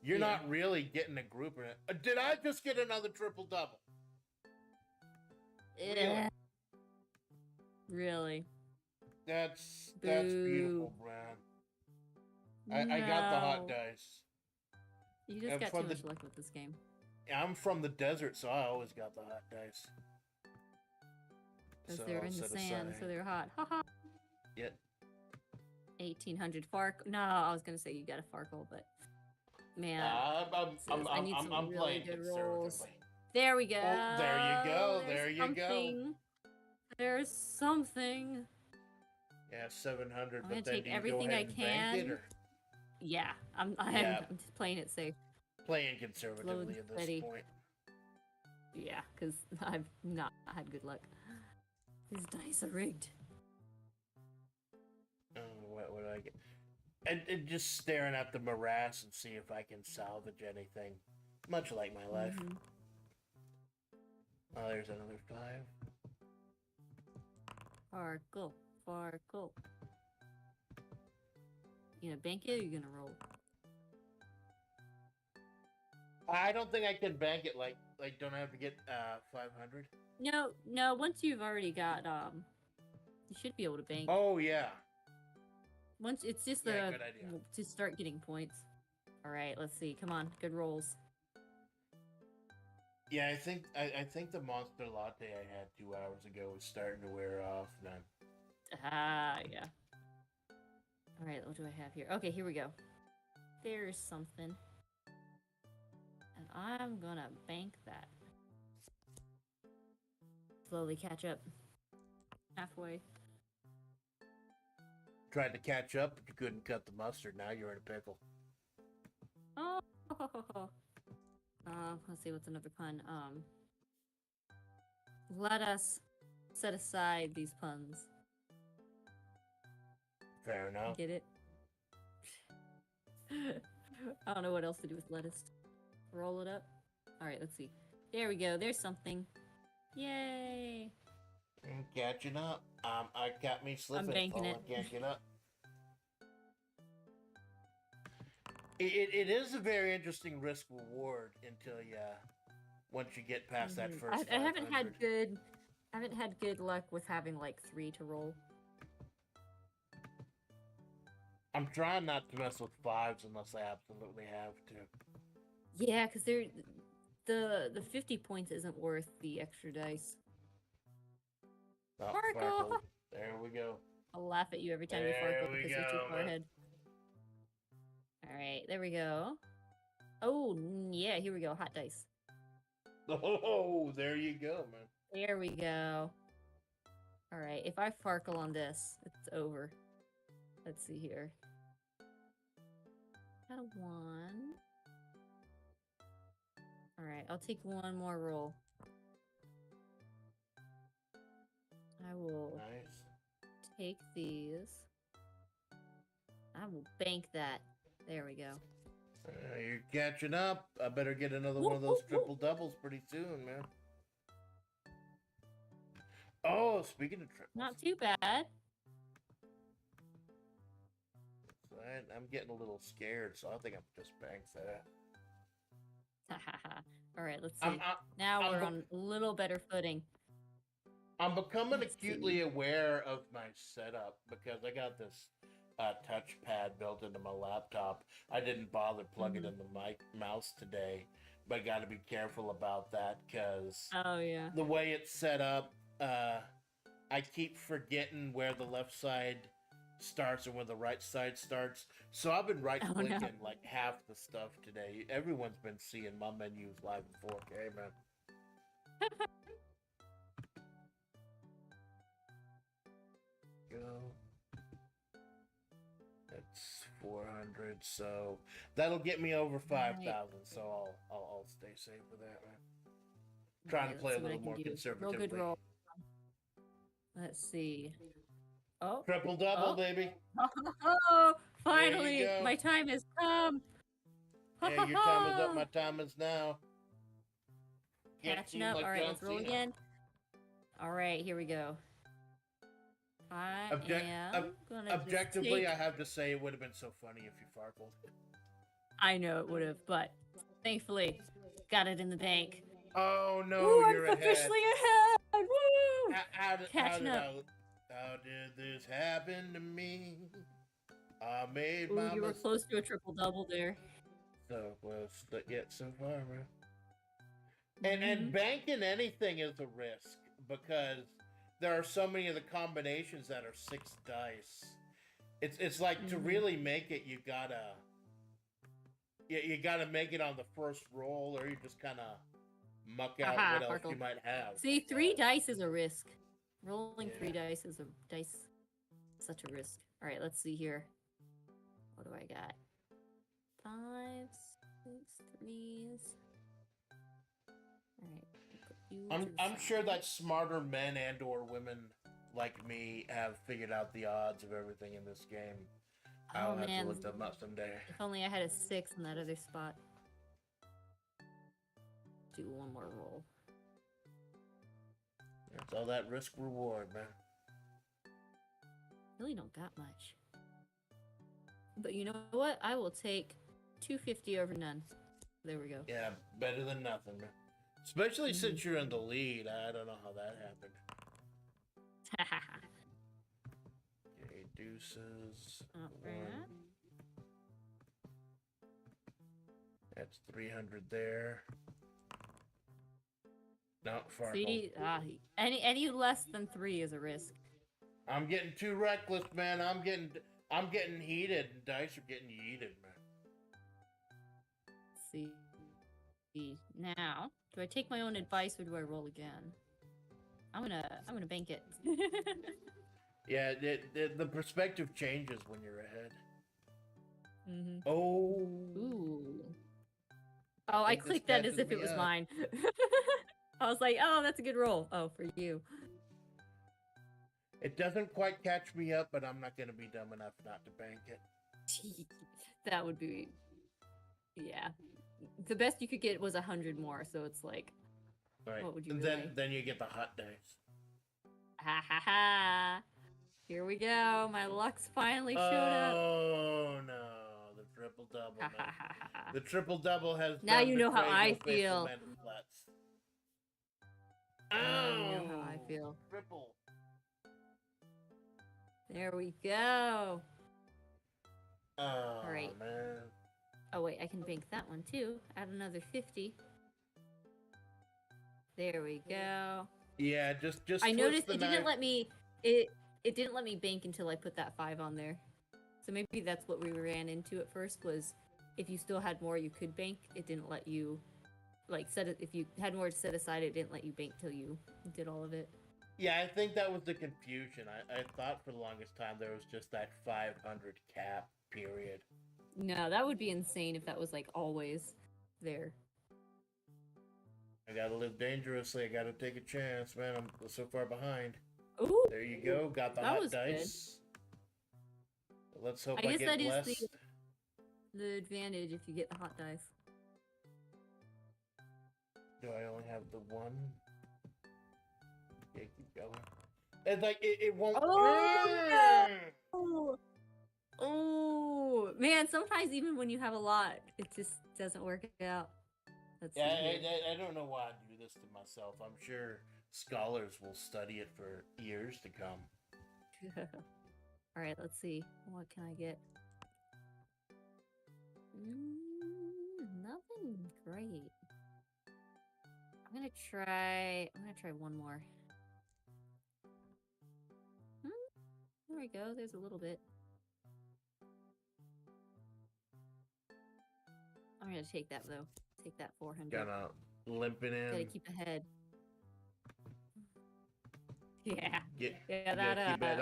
you're not really getting a group in it. Did I just get another triple double? Really? That's beautiful, Brad. I got the hot dice. You just got too much luck with this game. I'm from the desert, so I always got the hot dice. Because they're in the sand, so they're hot. Haha. Yep. 1800 Fark. No, I was gonna say you got a Farkle, but man, I need some really good rolls. There we go. Oh, there you go. There you go. There's something. Yeah, 700. I'm but gonna then take everything I can. Yeah, I'm just playing it safe. Playing conservatively at this point. Yeah, because I've not had good luck. These dice are rigged. Oh, what would I get? And just staring at the morass and see if I can salvage anything. Much like my life. Oh, there's another 5. Farkle. You gonna bank it or you gonna roll? I don't think I can bank it. Like don't I have to get 500? No. Once you've already got you should be able to bank. Oh yeah. Once it's just good idea. To start getting points. All right, let's see. Come on, good rolls. Yeah, I think the monster latte I had 2 hours ago is starting to wear off then. Yeah. All right, what do I have here? Okay, here we go. There's something. And I'm gonna bank that. slowly catch up. Halfway. Tried to catch up, but you couldn't cut the mustard. Now you're in a pickle. Oh. Let's see what's another pun. Let us set aside these puns. Fair enough. Get it? I don't know what else to do with lettuce. Roll it up. All right, let's see. There we go. There's something. Yay! Catching up. I got me slipping. I'm banking it. Can't get up. It is a very interesting risk reward until once you get past that first. I haven't had good luck with having like 3 to roll. I'm trying not to mess with 5s unless I absolutely have to. Yeah, because the 50 points isn't worth the extra dice. Oh, Farkle! There we go. I'll laugh at you every time you farkle because you're too far ahead. Alright, there we go. Oh, yeah, here we go. Hot dice. Oh, there you go, man. There we go. Alright, if I farkle on this, it's over. Let's see here. Got a 1. Alright, I'll take one more roll. I will take these. I will bank that. There we go. You're catching up. I better get another one of those triple doubles pretty soon, man. Oh, speaking of triples. Not too bad. I'm getting a little scared, so I think I'm just banked that. Alright, let's see. Now we're on a little better footing. I'm becoming acutely aware of my setup because I got this touchpad built into my laptop. I didn't bother plugging in the mouse today, but I got to be careful about that because the way it's set up, I keep forgetting where the left side starts and where the right side starts. So I've been right-clicking like half the stuff today. Everyone's been seeing my menus live in 4K, man. Go. That's 400, so that'll get me over 5,000. So I'll stay safe with that, man. Trying to play a little more conservatively. Real good roll. Let's see. Oh, triple double, baby! Oh, finally, my time has come. Yeah, your time is up. My time is now. Catching up. All right, let's roll again. All right, here we go. Objectively, I have to say it would have been so funny if you farkled. I know it would have, but thankfully, got it in the bank. Oh no, you're I'm officially ahead! Woo! Catching up. How did this happen to me? I made my you were close to a triple double there. So close, but yet so far, man. And banking anything is a risk because there are so many of the combinations that are 6 dice. It's like to really make it, you gotta make it on the first roll, or you just kind of muck out what else you might have. See, 3 dice is a risk. Rolling 3 dice is such a risk. All right, let's see here. What do I got? 5, 6, 3s. All right. I'm sure that smarter men and or women like me have figured out the odds of everything in this game. I'll have to look them up someday. If only I had a 6 in that other spot. Do one more roll. That's all that risk reward, man. Really don't got much. But you know what? I will take 250 over none. There we go. Yeah, better than nothing, man. Especially since you're in the lead. I don't know how that happened. Okay, deuces. One. That's 300 there. No, far. See, any less than 3 is a risk. I'm getting too reckless, man. I'm getting heated. Dice are getting yeeted, man. Let's see. Now, do I take my own advice or do I roll again? I'm gonna bank it. Yeah, the perspective changes when you're ahead. Mm-hmm. Oh. Ooh. Oh, I think this clicked that as catches if it me was up. mine. I was like, oh, that's a good roll. Oh, for you. It doesn't quite catch me up, but I'm not going to be dumb enough not to bank it. That would be, yeah. The best you could get was 100 more, so it's like, Right. what would you And really? then you get the hot dice. Ha ha ha! Here we go. My luck's finally showed up. Oh no, the triple double. Ha ha ha ha ha. The triple double has Now done you know how betrayed I no faithful feel. Amanda Splatts. Now you know how I feel. Triple. There we go. Oh, All right. man. Oh wait, I can bank that one too. Add another 50. There we go. Yeah, just I twist noticed the it didn't knife. let me. It didn't let me bank until I put that 5 on there. So maybe that's what we ran into at first, was if you still had more you could bank, it didn't let you, like, set it. If you had more to set aside, it didn't let you bank till you did all of it. Yeah, I think that was the confusion. I thought for the longest time there was just that 500 cap, period. No, that would be insane if that was, like, always there. I gotta live dangerously. I gotta take a chance, man. I'm so far behind. Ooh! There you go. Got the That hot was dice. Let's hope I I guess get that is blessed. the advantage if you get the hot dice. Do I only have the one? Okay, keep going. It's like it won't. Oh, no! Oh, man, sometimes even when you have a lot, it just doesn't work out. Let's see here. I don't know why I do this to myself. I'm sure scholars will study it for years to come. All right, let's see. What can I get? Nothing great. I'm gonna try one more. There we go. There's a little bit. I'm gonna take that though. Take that 400. Kinda limping in. Gotta keep ahead. Yeah. Get, Yeah, you gotta that keep it.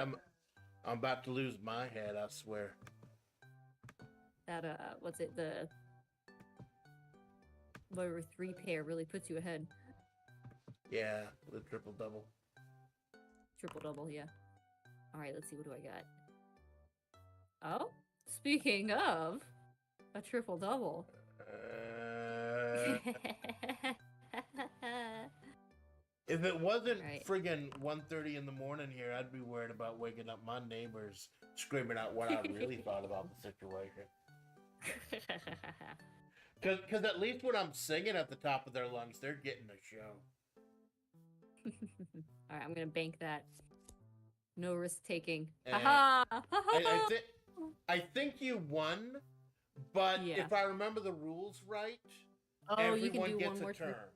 I'm about to lose my head, I swear. that what's it, the whatever 3 pair really puts you ahead. Yeah, the triple double. Triple double, yeah. All right, let's see, what do I got? Oh, speaking of a triple double. If it wasn't Right. friggin' 1:30 in the morning here, I'd be worried about waking up my neighbors screaming out what I really thought about the situation. Because at least when I'm singing at the top of their lungs, they're getting a show. All right, I'm gonna bank that. No risk taking. And Haha! I think you won, but Yeah. if I remember the rules right, Oh, you can everyone do gets one a more turn. turn.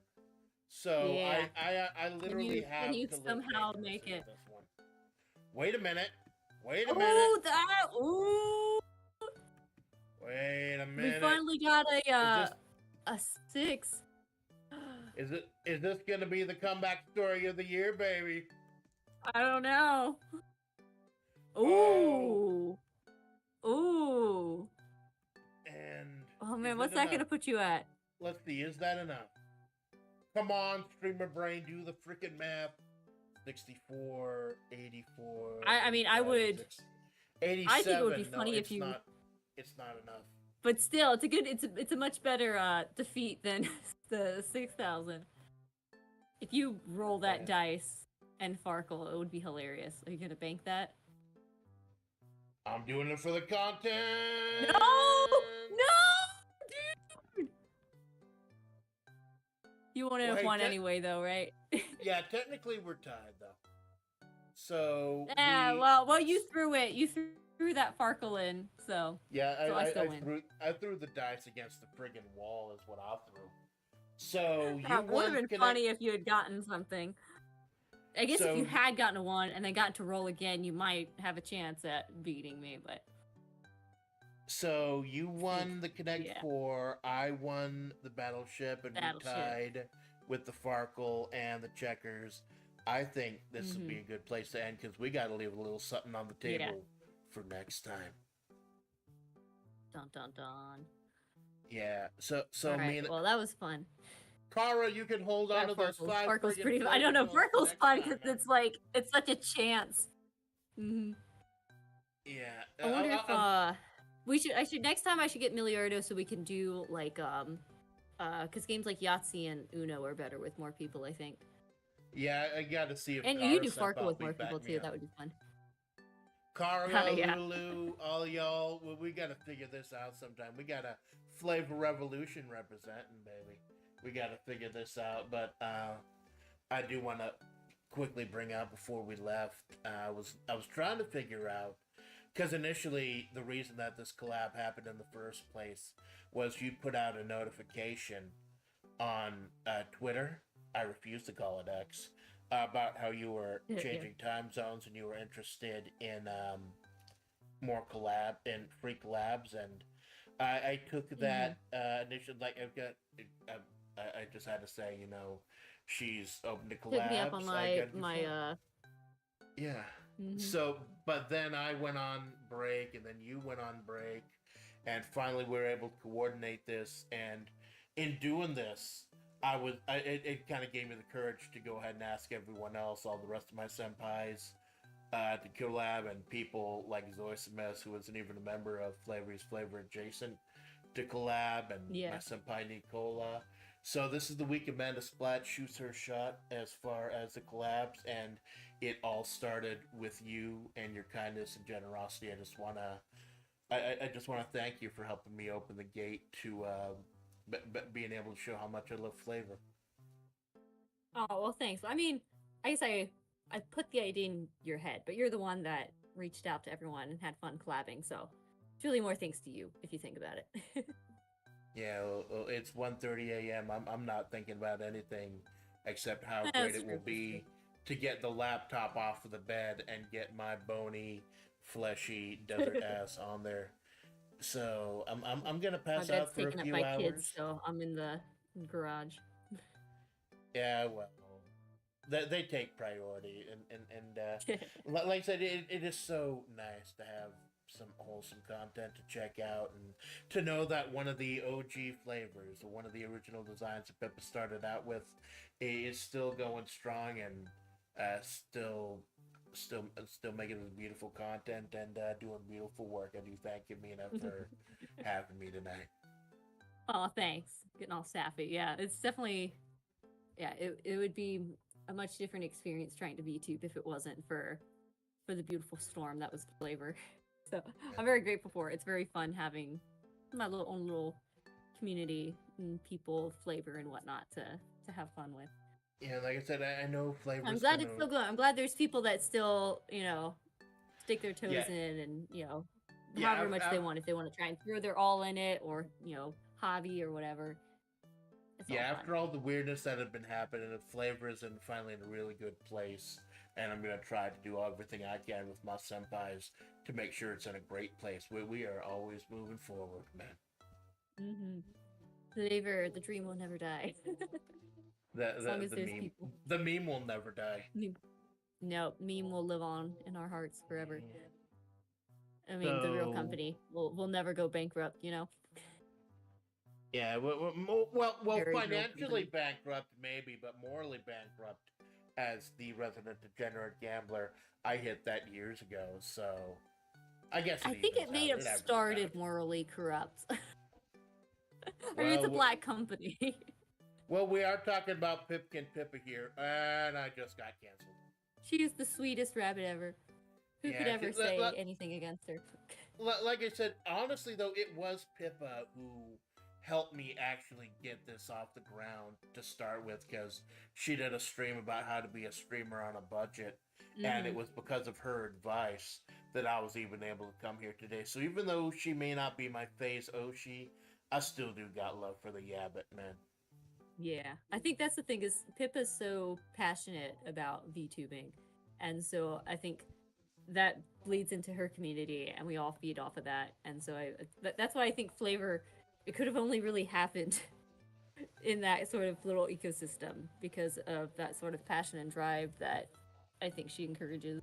So Yeah. I literally have can you to live somehow dangerously make with it? this one. Wait a minute. Wait a Oh, minute. that! Ooh! Wait a We minute. finally got Is a 6. Is this gonna be the comeback story of the year, baby? I don't know. Oh. Ooh! Ooh! And Oh man, is what's it that enough? gonna put you at? Let's see, is that enough? Come on, streamer brain, do the freaking math. 64, 84. I mean, I 85, would. 86, 87. I think it would be No, funny if it's you. not. It's not enough. But still, it's a much better defeat than the 6,000. If you roll that Yeah. dice and Farkle, it would be hilarious. Are you gonna bank that? I'm doing it for the content. No! Dude! You wouldn't have Well, hey, won anyway, though, right? Yeah, technically we're tied though. So well, you threw it. You threw that Farkle in, so. yeah, So I still win. I threw the dice against the friggin' wall is what I threw. So you That would won. have been funny if you had gotten something. I guess if you So- had gotten a 1 and then got to roll again, you might have a chance at beating me, but. So you won the Connect Yeah. 4, I won the Battleship, and we Battleship. tied with the Farkle and the Checkers. I think this would be a good place to end because we got to leave a little something on the table for next time. Dun dun dun. Yeah. So All right. me and Well, that was fun. Kara, you can hold on to those five. Farkle's friggin' pretty. I flavor don't know. zones for Farkle's next fun time, because man. it's like it's such a chance. Mm-hmm. Yeah. I wonder if we should. I should next time. I should get Miliardo so we can do like because games like Yahtzee and Uno are better with more people. I think. Yeah, I got to see if And Kara you do step Farkle up, with we more back people me too. up. That would be fun. Kara, Yeah. Lulu, all y'all, we got to figure this out sometime. We got a Flavor Revolution representing, baby. We got to figure this out. But I do want to quickly bring up before we left. I was trying to figure out because initially the reason that this collab happened in the first place was you put out a notification on Twitter. I refuse to call it X. About how you were changing time zones and you were interested in more free collabs, and I took that initial I just had to say, she's open to collabs. Took me up on my yeah. So, but then I went on break, and then you went on break, and finally we were able to coordinate this. And in doing this, it kind of gave me the courage to go ahead and ask everyone else, all the rest of my senpais, to collab, and people like Zoisimus, who isn't even a member of Flavor's Flavor Adjacent, to collab, and my senpai Nicola. So this is the week Amanda Splatts shoots her shot as far as the collabs, and it all started with you and your kindness and generosity. I just wanna thank you for helping me open the gate to being able to show how much I love flavor. Oh well, thanks. I mean, I guess I put the idea in your head, but you're the one that reached out to everyone and had fun collabing. So it's really more thanks to you if you think about it. Yeah, well, it's 1:30 a.m. I'm not thinking about anything except how great it will be to get the laptop off of the bed and get my bony, fleshy desert ass on there. So I'm gonna pass out for a few hours. Kids, so I'm in the garage. Yeah, well, they take priority, and like I said, it is so nice to have some wholesome content to check out, and to know that one of the OG flavors, or one of the original designs that Pippa started out with, is still going strong, and still making this beautiful content and doing beautiful work. I do thank you, Mina, for having me tonight. Oh, thanks. Getting all sappy. Yeah, it's definitely. Yeah, it would be a much different experience trying to VTube if it wasn't for the beautiful storm that was Flavor. So I'm very grateful for it. It's very fun having my own little community and people, flavor and whatnot to have fun with. Yeah, like I said, I know Flavor. I'm glad it's still going. I'm glad there's people that still, stick their toes in and, however much they want. If they want to try and throw their all in it, or, hobby or whatever. After all the weirdness that had been happening, Flavor is finally in a really good place, and I'm gonna try to do everything I can with my senpais to make sure it's in a great place. We are always moving forward, man. Flavor, the dream will never die. As long as there's people. The meme will never die. No, meme will live on in our hearts forever. I mean, the real company will never go bankrupt, Yeah, well, financially bankrupt maybe, but morally bankrupt. As the resident degenerate gambler, I hit that years ago, so I guess I think it may have started morally corrupt. I mean, it's a black company. Well, we are talking about Pipkin Pippa here, and I just got canceled. She's the sweetest rabbit ever. Who could ever say anything against her? Like I said, honestly though, it was Pippa who helped me actually get this off the ground to start with, because she did a stream about how to be a streamer on a budget, and it was because of her advice that I was even able to come here today. So even though she may not be my phase Oshi, I still do got love for the Yabbit, man. Yeah, I think that's the thing, is Pippa's so passionate about VTubing, and so I think that bleeds into her community, and we all feed off of that. And so that's why I think Flavor, it could have only really happened in that sort of little ecosystem because of that sort of passion and drive that I think she encourages,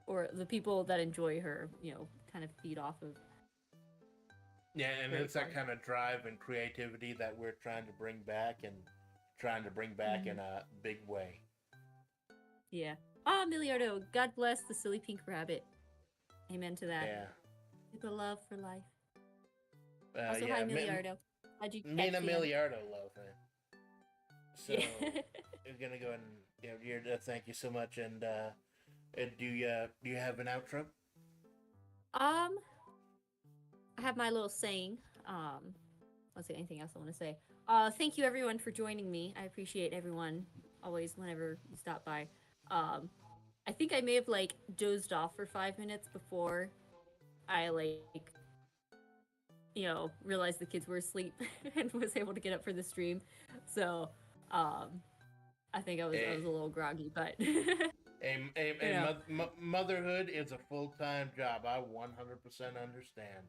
or the people that enjoy her, kind of feed off of. Yeah, and Very it's that fun. kind of drive and creativity that we're trying to bring back and trying to bring back in Hmm. a big way. Yeah. Ah, Miliardo, God bless the silly pink rabbit. Amen to that. Yeah. The love for life. Also, hi, Yeah, Miliardo. How'd you me and catch the end? Emiliardo love it. Yeah. So we're gonna go ahead and thank you so much. And do you have an outro? um, I have my little saying. Let's see, anything else I want to say? Thank you everyone for joining me. I appreciate everyone always whenever you stop by. Um, I think I may have like dozed off for 5 minutes before I realized the kids were asleep and was able to get up for the stream. So, um, I think I was a little groggy, but you know, Motherhood is a full time job. I 100% understand.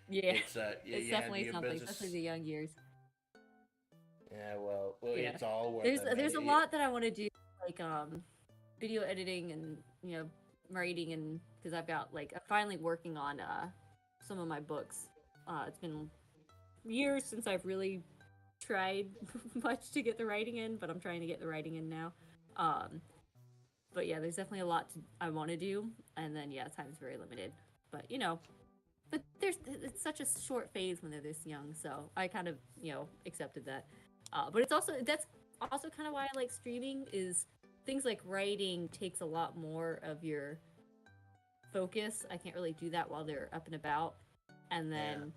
yeah, It's it's you definitely handle your something, especially business. the young years. Yeah, well, Yeah, it's all worth there's it, man. there's a lot that I want to do, like video editing and writing, and because I've got like I'm finally working on some of my books. It's been years since I've really tried much to get the writing in, but I'm trying to get the writing in now. Um, but yeah, there's definitely a lot I want to do, and then yeah, time's very limited. But but it's such a short phase when they're this young, so I kind of accepted that. But that's also kind of why I like streaming is things like writing takes a lot more of your focus. I can't really do that while they're up and about, and Yeah. then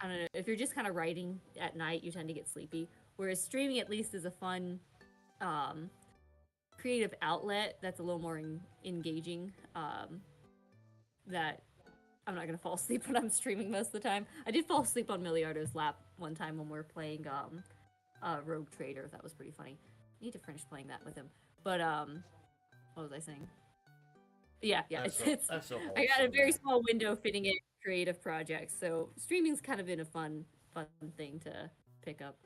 I don't know if you're just kind of writing at night, you tend to get sleepy. Whereas streaming at least is a fun um, creative outlet that's a little more engaging. That I'm not gonna fall asleep when I'm streaming most of the time. I did fall asleep on Miliardo's lap one time when we were playing Rogue Trader. That was pretty funny. I need to finish playing that with him. But what was I saying? Yeah. It's That's so I got a wholesome, very man. small window fitting in creative projects, so streaming's kind of been a fun thing to pick up.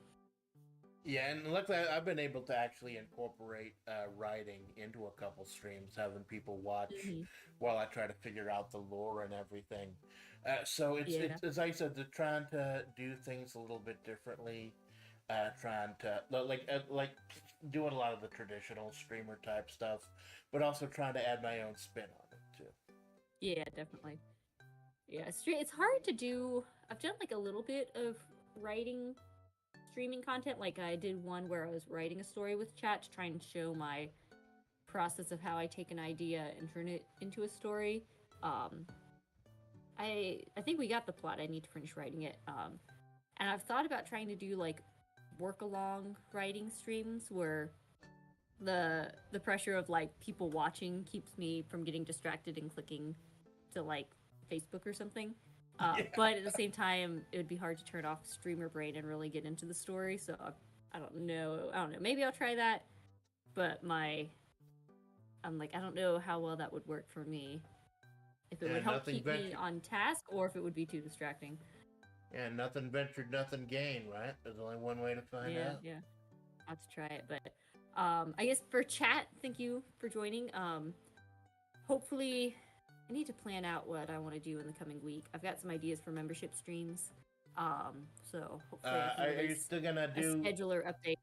Yeah, and luckily I've been able to actually incorporate writing into a couple streams, having people watch Hmm. while I try to figure out the lore and everything. So Yeah. it's as I said, they're trying to do things a little bit differently, trying to like doing a lot of the traditional streamer type stuff, but also trying to add my own spin on it too. Yeah, definitely. Yeah, it's hard to do. I've done like a little bit of writing streaming content. Like I did one where I was writing a story with chat to try and show my process of how I take an idea and turn it into a story. Um, I think we got the plot. I need to finish writing it. And I've thought about trying to do like work along writing streams where the pressure of like people watching keeps me from getting distracted and clicking to like Facebook or something. Yeah. But at the same time, it would be hard to turn off streamer brain and really get into the story. So I don't know. I don't know. Maybe I'll try that. But I'm like, I don't know how well that would work for me. If it would help Nothing keep me ventured. on task, or if it would be too distracting. Yeah, nothing ventured, nothing gained. Right? There's only one way to find Yeah, out. yeah. I'll have to try it. But I guess for chat, thank you for joining. Hopefully, I need to plan out what I want to do in the coming week. I've got some ideas for membership streams. So hopefully I can Are you release still gonna a do? scheduler update.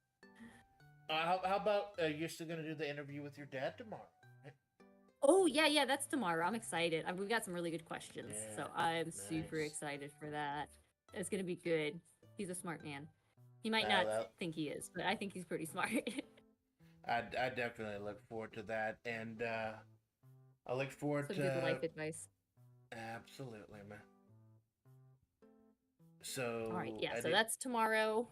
How about you're still gonna do the interview with your dad tomorrow? Right? Oh yeah, that's tomorrow. I'm excited. We've got some really good questions, Yeah, so I'm super nice. excited for that. It's gonna be good. He's a smart man. He might not That think he is, but I think he's pretty smart. I definitely look forward to that, and I look forward Some good to life advice. absolutely, man. All right, So yeah. I So did, that's tomorrow,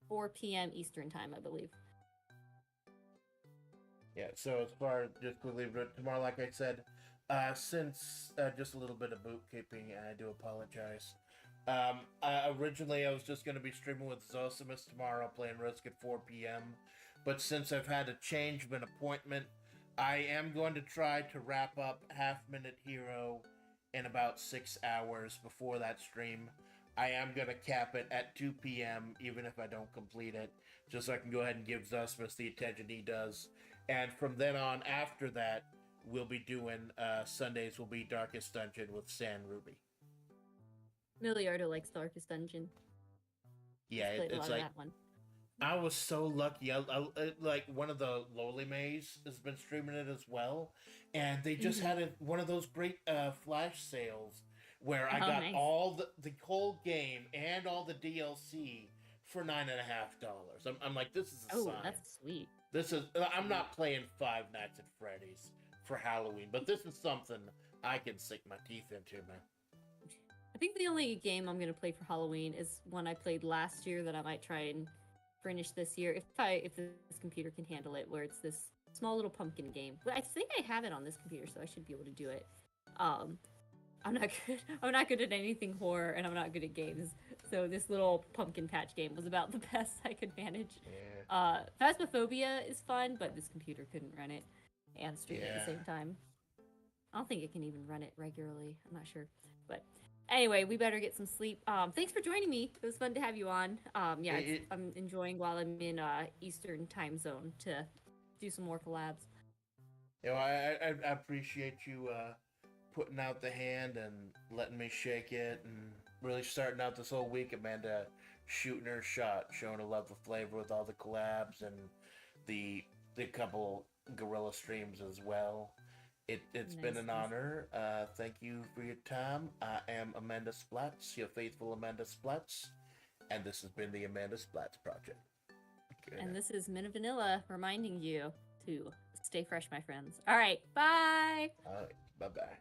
4 p.m. Eastern time, I believe. yeah. So as far as just quickly, but tomorrow, like I said, since just a little bit of bookkeeping, I do apologize. Originally I was just gonna be streaming with Zosimus tomorrow, playing Risk at 4 p.m. But since I've had a change of an appointment, I am going to try to wrap up Half Minute Hero in about 6 hours before that stream. I am gonna cap it at 2 p.m. even if I don't complete it, just so I can go ahead and give Zusmus the attention he does. And from then on, after that, we'll be doing Sundays. Will be Darkest Dungeon with San Ruby. Miliardo likes Darkest Dungeon. Yeah, Played a lot it's of like that one. I was so lucky. Like one of the Lowly Maze has been streaming it as well, and they just Mm-hmm. had one of those great flash sales where I Oh, got nice. all the whole game and all the DLC for $9.50. I'm like, this is a Oh, sign. that's sweet. This is I'm not playing Five Nights at Freddy's for Halloween, but this is something I can sink my teeth into, man. I think the only game I'm gonna play for Halloween is one I played last year that I might try and finish this year if this computer can handle it, where it's this small little pumpkin game. But I think I have it on this computer, so I should be able to do it. I'm not good. I'm not good at anything horror, and I'm not good at games. So this little pumpkin patch game was about the best I could manage. Yeah. Phasmophobia is fun, but this computer couldn't run it and stream it at the Yeah. same time. I don't think it can even run it regularly. I'm not sure, but anyway, we better get some sleep. Thanks for joining me. It was fun to have you on. Yeah, I'm enjoying while I'm in Eastern time zone to do some more collabs. You know, I appreciate you putting out the hand and letting me shake it, and really starting out this whole week, Amanda shooting her shot, showing a love of flavor with all the collabs and the couple gorilla streams as well. It's been Nice, an nice. honor. Thank you for your time. I am Amanda Splatts, your faithful Amanda Splatts, and this has been the Amanda Splatts Project. Good And night. this is Min Vanilla reminding you to stay fresh, my friends. All right, bye. All right, bye bye.